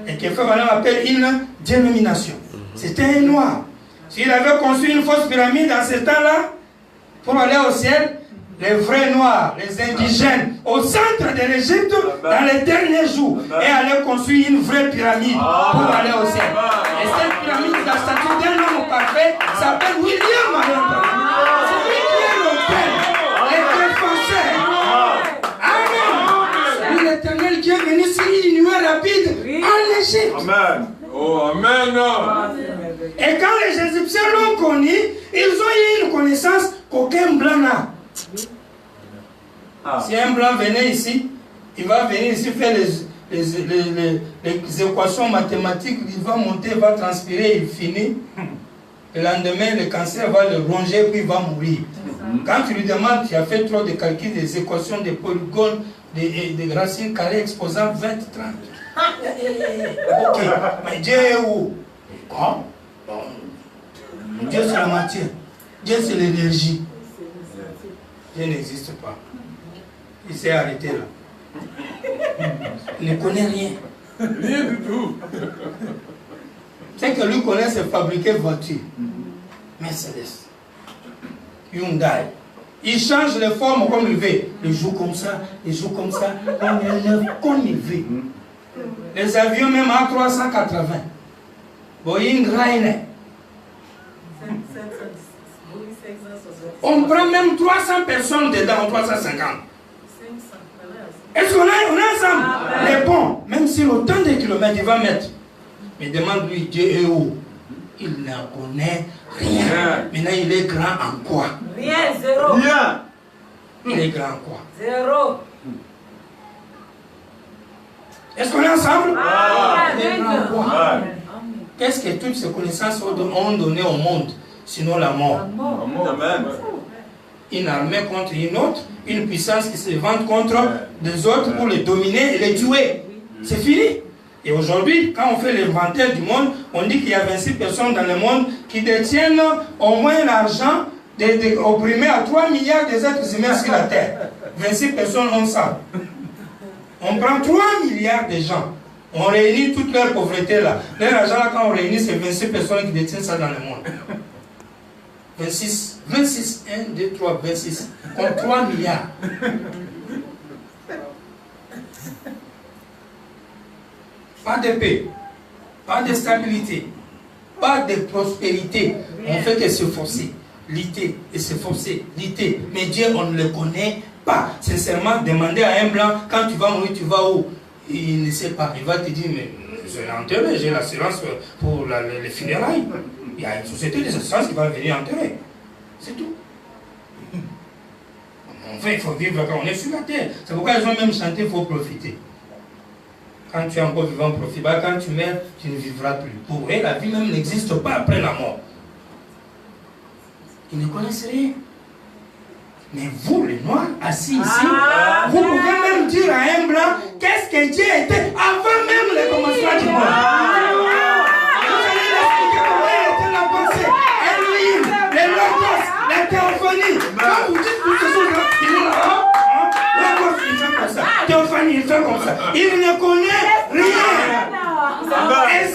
Et qui fait maintenant appelle une dénomination. C'était un noir. S'il avait construit une fausse pyramide dans ce temps-là, pour aller au ciel, les vrais noirs, les indigènes, au centre de l'Égypte, dans les derniers jours, et allaient construire une vraie pyramide pour aller au ciel. Et cette pyramide, la statue d'un homme parfait, s'appelle William Malemba. C'est lui qui est l'autel, les défenseurs. Amen. C'est l'Éternel qui est venu sur une nuée rapide en Égypte. Amen. Oh, amen. Et quand les Égyptiens l'ont connu, ils ont eu une connaissance qu'aucun blanc n'a. Si un blanc venait ici, il va venir ici faire les équations mathématiques, il va monter, il va transpirer, il finit. Le lendemain, le cancer va le ronger, puis il va mourir. Quand tu lui demandes, tu as fait trop de calculs, des équations, des polygones, des racines carrées exposant 20, 30. Ok, mais Dieu est où? Quoi? Dieu c'est la matière. Dieu c'est l'énergie. Dieu n'existe pas. Il s'est arrêté là. Il ne connaît rien. Rien du tout. Ce que lui connaît, c'est fabriquer voiture. Mercedes, Hyundai. Il change les formes comme il veut. Il joue comme ça, il joue comme ça, comme il veut. Les avions même A380. Boeing Ryanair. On prend même 300 personnes dedans, 350. Est-ce qu'on est ensemble? Les ponts, même sur autant de kilomètres, il va mettre. Mais demande-lui, Dieu est où? Il ne connaît rien. Maintenant, il est grand en quoi? Rien, zéro. Rien. Il est grand en quoi? Zéro. Est-ce qu'on est ensemble? Il est grand en quoi? Amen. Qu'est-ce que toutes ces connaissances ont donné au monde, sinon la mort? Amen. Une armée contre une autre, une puissance qui se vante contre des autres pour les dominer et les tuer. C'est fini. Et aujourd'hui, quand on fait l'inventaire du monde, on dit qu'il y a 26 personnes dans le monde qui détiennent au moins l'argent opprimé à 3 milliards des êtres humains sur la terre. 26 personnes ont ça. On prend 3 milliards de gens. On réunit toute leur pauvreté là. Leur argent là, quand on réunit, c'est 26 personnes qui détiennent ça dans le monde. 26, 1, 2, 3, 26. Contre 3 milliards. Pas de paix, pas de stabilité, pas de prospérité. On fait que se forcer, lutter et se forcer, lutter. Mais Dieu, on ne le connaît pas. Sincèrement, demander à un blanc, quand tu vas mourir, tu vas où? Il ne sait pas. Il va te dire, mais je l'ai enterré, j'ai l'assurance pour les funérailles. Il y a une société des assurances qui va venir enterrer. C'est tout. Enfin, il faut vivre quand on est sur la terre. C'est pourquoi ils ont même chanté, il faut profiter. Quand tu es encore vivant, profite. Quand tu meurs, tu ne vivras plus. Pour eux, la vie même n'existe pas après la mort. Ils ne connaissent rien. Mais vous, les Noirs, assis ici, vous pouvez même dire à un blanc qu'est-ce que Dieu était avant même le commencement du monde. Vous allez l'expliquer comment il était la pensée. Elohim, les logos, les théophonies. Quand vous dites tout ce choses-là, il est là. Logos, il fait comme ça. Il ne connaît rien. Et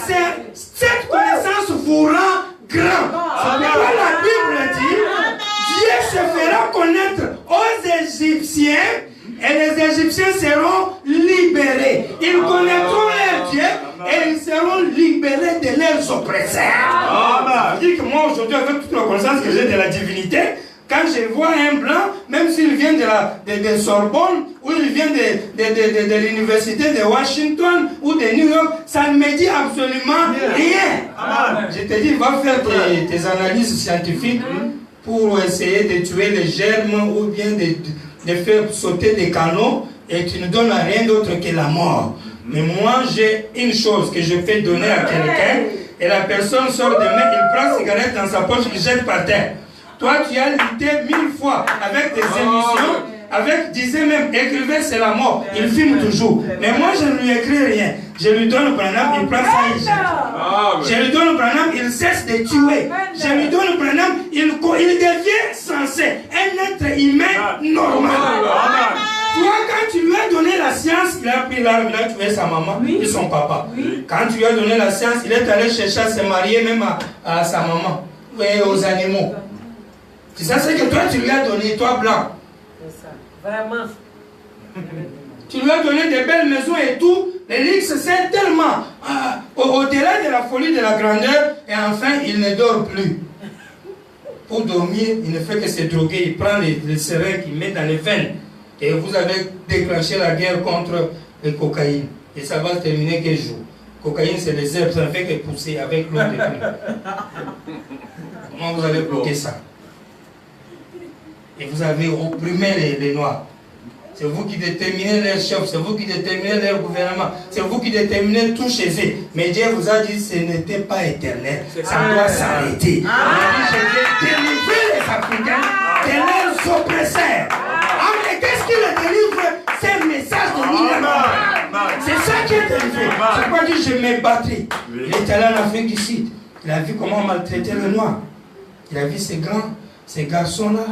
cette connaissance vous rend grand. C'est pourquoi la Bible dit, Dieu se fera connaître aux Égyptiens et les Égyptiens seront libérés. Ils connaîtront leur Dieu et ils seront libérés de leurs oppresseurs. Je dis que moi aujourd'hui, avec toute la connaissance que j'ai de la divinité, quand je vois un blanc, même s'il vient de Sorbonne, ou il vient de l'université de Washington ou de New York, ça ne me dit absolument rien. Je te dis, va faire tes analyses scientifiques pour essayer de tuer les germes ou bien de faire sauter des canaux, et tu ne donnes rien d'autre que la mort. Mais moi, j'ai une chose que je peux donner à quelqu'un, et la personne sort demain, il prend une cigarette dans sa poche, il jette par terre. Toi, tu as lutté 1000 fois avec des émissions, avec, disait même, écrivain, c'est la mort. Il filme toujours. Mais moi, je ne lui écris rien. Je lui donne le pranam, il prend ça, il jette. Je lui donne le pranam, il cesse de tuer. Je lui donne le pranam, il devient sensé, un être humain normal. Toi, quand tu lui as donné la science, il a pris l'arme, il a tué sa maman et son papa. Quand tu lui as donné la science, il est allé chercher à se marier même à sa maman et aux animaux. C'est ça, c'est que toi, tu lui as donné, toi, blanc. C'est ça, vraiment. Tu lui as donné des belles maisons et tout. Les lynx se servent tellement au-delà de la folie de la grandeur, et enfin, il ne dort plus. Pour dormir, il ne fait que se droguer. Il prend les seringues qu'il met dans les veines. Et vous avez déclenché la guerre contre le cocaïne. Et ça va se terminer quel jour? Cocaïne, c'est les herbes, ça ne fait que pousser avec l'eau de pluie. Comment vous allez bloquer ça? Et vous avez opprimé les Noirs. C'est vous qui déterminez leurs chefs, c'est vous qui déterminez leur gouvernement, c'est vous qui déterminez tout chez eux. Mais Dieu vous a dit que ce n'était pas éternel, ça doit s'arrêter. Il a dit, je vais délivrer les Africains de leurs oppresseurs. Ah, mais qu'est-ce qui les délivre? C'est un message de l'Illement. C'est ça qui est délivré. C'est pas que je me battrai. Il est allé en Afrique du Sud. Il a vu comment maltraiter le noir. Il a vu ces garçons-là,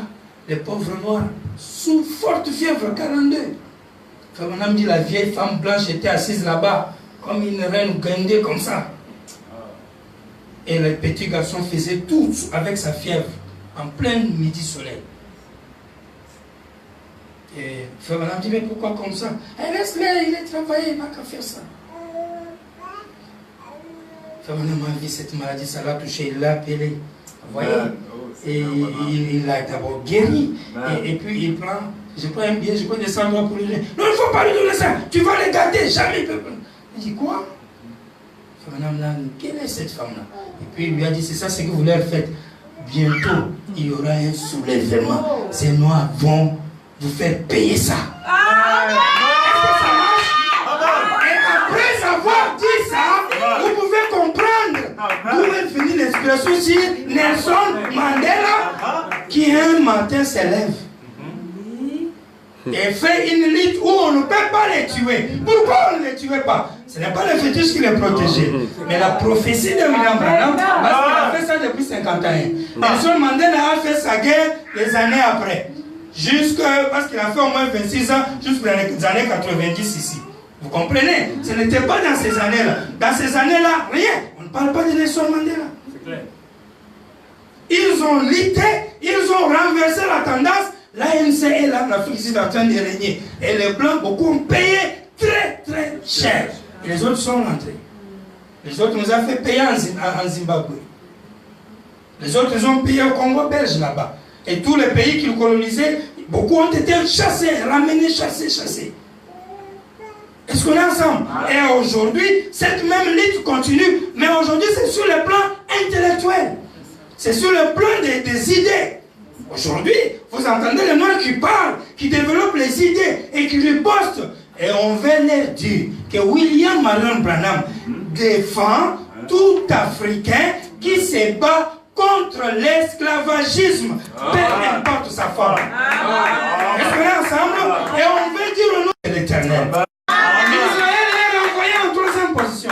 les pauvres noirs, sous forte fièvre, 42. On a dit la vieille femme blanche était assise là-bas, comme une reine gandée comme ça. Et le petit garçon faisait tout avec sa fièvre, en plein midi soleil. Et on a dit, mais pourquoi comme ça? Eh, laisse-le, il est travaillé, il n'a qu'à faire ça. On a vu cette maladie, ça l'a touché, il l'a appelé. Vous voyez? Et il a d'abord guéri. Et puis il prend, je prends un billet, je prends des 100 dollars pour lui dire, non, il ne faut pas lui donner ça, tu vas les gâter, jamais il peut. Il dit quoi? Madame là, quelle est cette femme-là? Et puis il lui a dit, c'est ça ce que vous leur faites. Bientôt, il y aura un soulèvement. Ces Noirs vont vous faire payer ça. Est-ce que ça marche? Et après avoir dit ça, vous pouvez comprendre d'où est venue l'expression sur Nelson Mandela, qui un matin se lève et fait une lutte où on ne peut pas les tuer. Pourquoi on ne les tuait pas? Ce n'est pas le fétiche qui les protégeait, mais la prophétie de William Branham, parce qu'il a fait ça depuis 50 ans. Nelson Mandela a fait sa guerre des années après, parce qu'il a fait au moins 26 ans, jusqu'aux années 90 ici. Vous comprenez? Ce n'était pas dans ces années-là. Dans ces années-là, rien. On ne parle pas de Nelson Mandela. C'est clair. Ils ont lutté, ils ont renversé la tendance. L'ANC est là, l'Afrique est en train de régner. Et les Blancs, beaucoup ont payé très très cher. Et les autres sont rentrés. Les autres nous ont fait payer en Zimbabwe. Les autres ils ont payé au Congo belge là-bas. Et tous les pays qu'ils colonisaient, beaucoup ont été chassés, ramenés, chassés. Est-ce qu'on est ensemble? Et aujourd'hui, cette même lutte continue. Mais aujourd'hui, c'est sur le plan intellectuel. C'est sur le plan des idées. Aujourd'hui, vous entendez les Noirs qui parlent, qui développent les idées et qui ripostent. Et on veut leur dire que William Marion Branham défend tout Africain qui se bat contre l'esclavagisme, peu importe sa forme. Est-ce qu'on est ensemble? Et on veut dire au nom de l'Éternel. Israël est renvoyé en troisième position.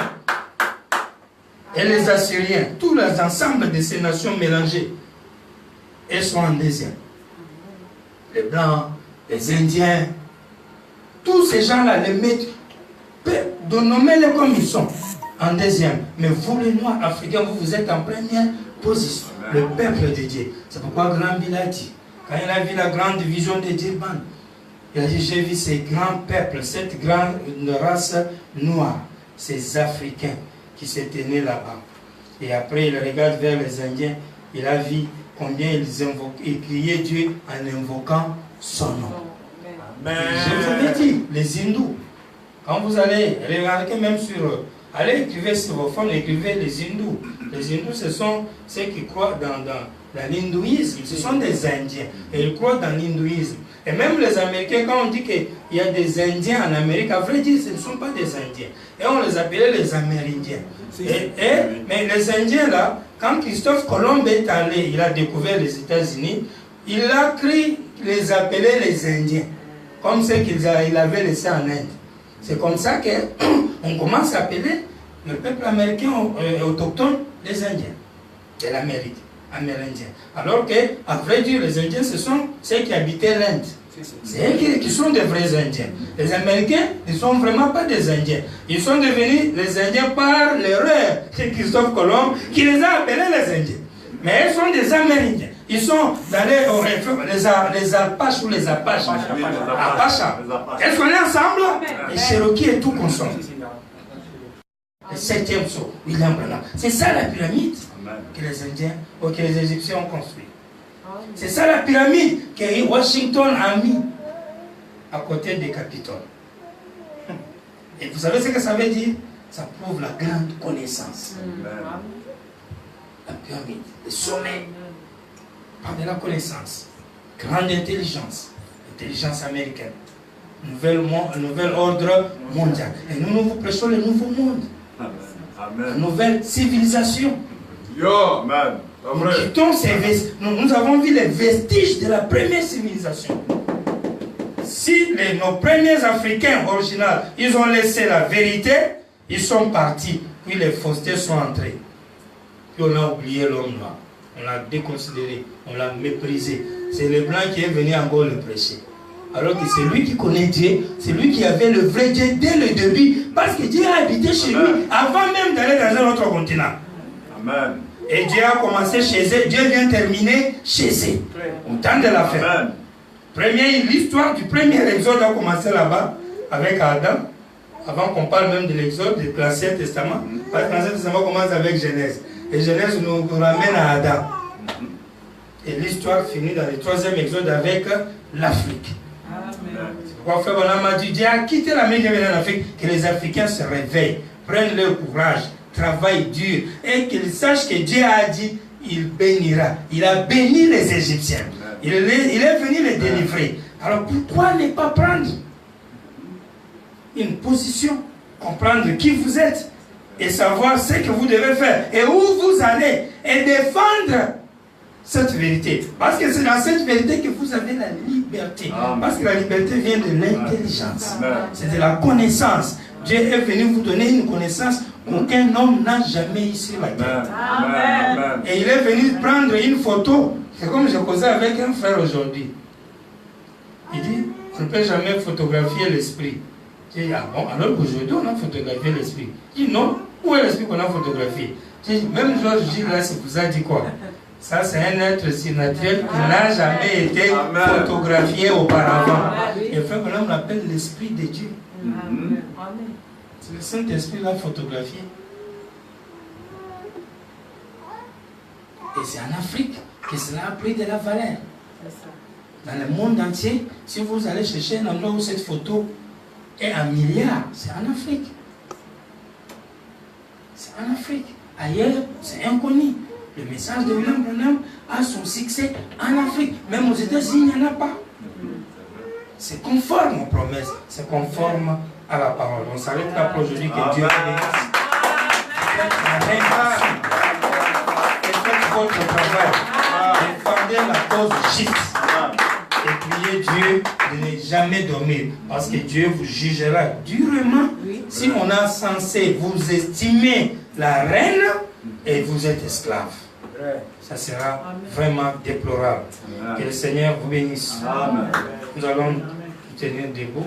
Et les Assyriens, tous les ensembles de ces nations mélangées, elles sont en deuxième. Les Blancs, les Indiens, tous ces gens-là les mettent Nommez-les comme ils sont. En deuxième. Mais vous, les Noirs africains, vous êtes en première position. Le peuple de Dieu. C'est pourquoi Granville a dit, quand il a vu la grande vision de Durban, il a dit, j'ai vu ces grands peuples, cette grande race noire, ces Africains qui s'étaient nés là-bas. Et après, il regarde vers les Indiens, il a vu combien ils criaient Dieu en invoquant son nom. Amen. Je vous avais dit, les hindous, quand vous allez regarder même sur... Allez écrivez sur vos phones, écrivez les hindous. Les hindous, ce sont ceux qui croient dans l'hindouisme. Ce sont des Indiens. Et ils croient dans l'hindouisme. Et même les Américains, quand on dit qu'il y a des Indiens en Amérique, à vrai dire, ce ne sont pas des Indiens. Et on les appelait les Amérindiens. Mais les Indiens, là, quand Christophe Colomb est allé, il a découvert les États-Unis, il a cru les appeler les Indiens, comme ceux qu'il avait laissés en Inde. C'est comme ça qu'on commence à appeler le peuple américain autochtone les Indiens de l'Amérique, amérindiens. Alors qu'à vrai dire, les Indiens, ce sont ceux qui habitaient l'Inde. C'est eux qui sont des vrais Indiens. Les Américains ne sont vraiment pas des Indiens. Ils sont devenus les Indiens par l'erreur de Christophe Colomb qui les a appelés les Indiens. Mais ils sont des Amérindiens. Ils sont dans les Alpaches ou les Apaches. Apaches. Est-ce qu'on est ensemble? Les Cherokees et tout consomme. Le 7e saut, William Branham. C'est ça la pyramide que les Indiens ou que les Égyptiens ont construit. C'est ça la pyramide que Washington a mis à côté des Capitole. Et vous savez ce que ça veut dire? Ça prouve la grande connaissance. La pyramide, le sommet. Par de la connaissance, grande intelligence, intelligence américaine, nouvel ordre mondial. Et nous vous prêchons le nouveau monde, la nouvelle civilisation. Amen. Nous avons vu les vestiges de la première civilisation. Si nos premiers Africains originaux, ils ont laissé la vérité, ils sont partis, puis les faussetés sont entrés. Puis on a oublié l'homme noir. On l'a déconsidéré, on l'a méprisé. C'est le blanc qui est venu encore le prêcher. Alors que c'est lui qui connaît Dieu, c'est lui qui avait le vrai Dieu dès le début. Parce que Dieu a habité chez lui avant même d'aller dans un autre continent. Amen. Et Dieu a commencé chez eux, Dieu vient terminer chez eux. Au temps de la fin. L'histoire du premier exode a commencé là-bas avec Adam. Avant qu'on parle même de l'exode, de l'Ancien Testament. Parce que l'Ancien Testament commence avec Genèse. Et Genèse nous ramène à Adam. Et l'histoire finit dans le 3e exode avec l'Afrique. C'est pourquoi Frère Branham a dit, Dieu a quitté l'Amérique et venu en Afrique, que les Africains se réveillent, prennent leur courage, travaillent dur, et qu'ils sachent que Dieu a dit, il bénira. Il a béni les Égyptiens. Il est venu les délivrer. Alors pourquoi ne pas prendre une position, comprendre qui vous êtes, et savoir ce que vous devez faire et où vous allez et défendre cette vérité. Parce que c'est dans cette vérité que vous avez la liberté. Parce que la liberté vient de l'intelligence. C'est de la connaissance. Dieu est venu vous donner une connaissance qu'aucun homme n'a jamais eu sur la terre. Amen. Et il est venu prendre une photo. C'est comme je causais avec un frère aujourd'hui. Il dit, on ne peut jamais photographier l'esprit. J'ai dit, ah bon, alors qu'aujourd'hui on a photographié l'esprit. Il dit, non, où est l'esprit qu'on a photographié? J'ai dit, même Georges là, c'est vous a dit quoi? Ça, c'est un être surnaturel qui n'a jamais été photographié auparavant. Et le frère Branham l'appelle l'esprit de Dieu. C'est le Saint-Esprit l'a photographié. Et c'est en Afrique que cela a pris de la valeur. Dans le monde entier, si vous allez chercher un endroit où cette photo est en milliards, c'est en Afrique. C'est en Afrique. Ailleurs, c'est inconnu. Le message de William Branham a son succès en Afrique. Même aux États-Unis, il n'y en a pas. C'est conforme aux promesses. C'est conforme à la parole. On s'arrête là pour aujourd'hui. Que Dieu bénisse. Faites votre travail. Défendez la cause juste. Et priez Dieu de ne jamais dormir. Parce que Dieu vous jugera durement si on a censé vous estimer la reine et vous êtes esclave. Ça sera vraiment déplorable. Que le Seigneur vous bénisse. Nous allons nous tenir debout.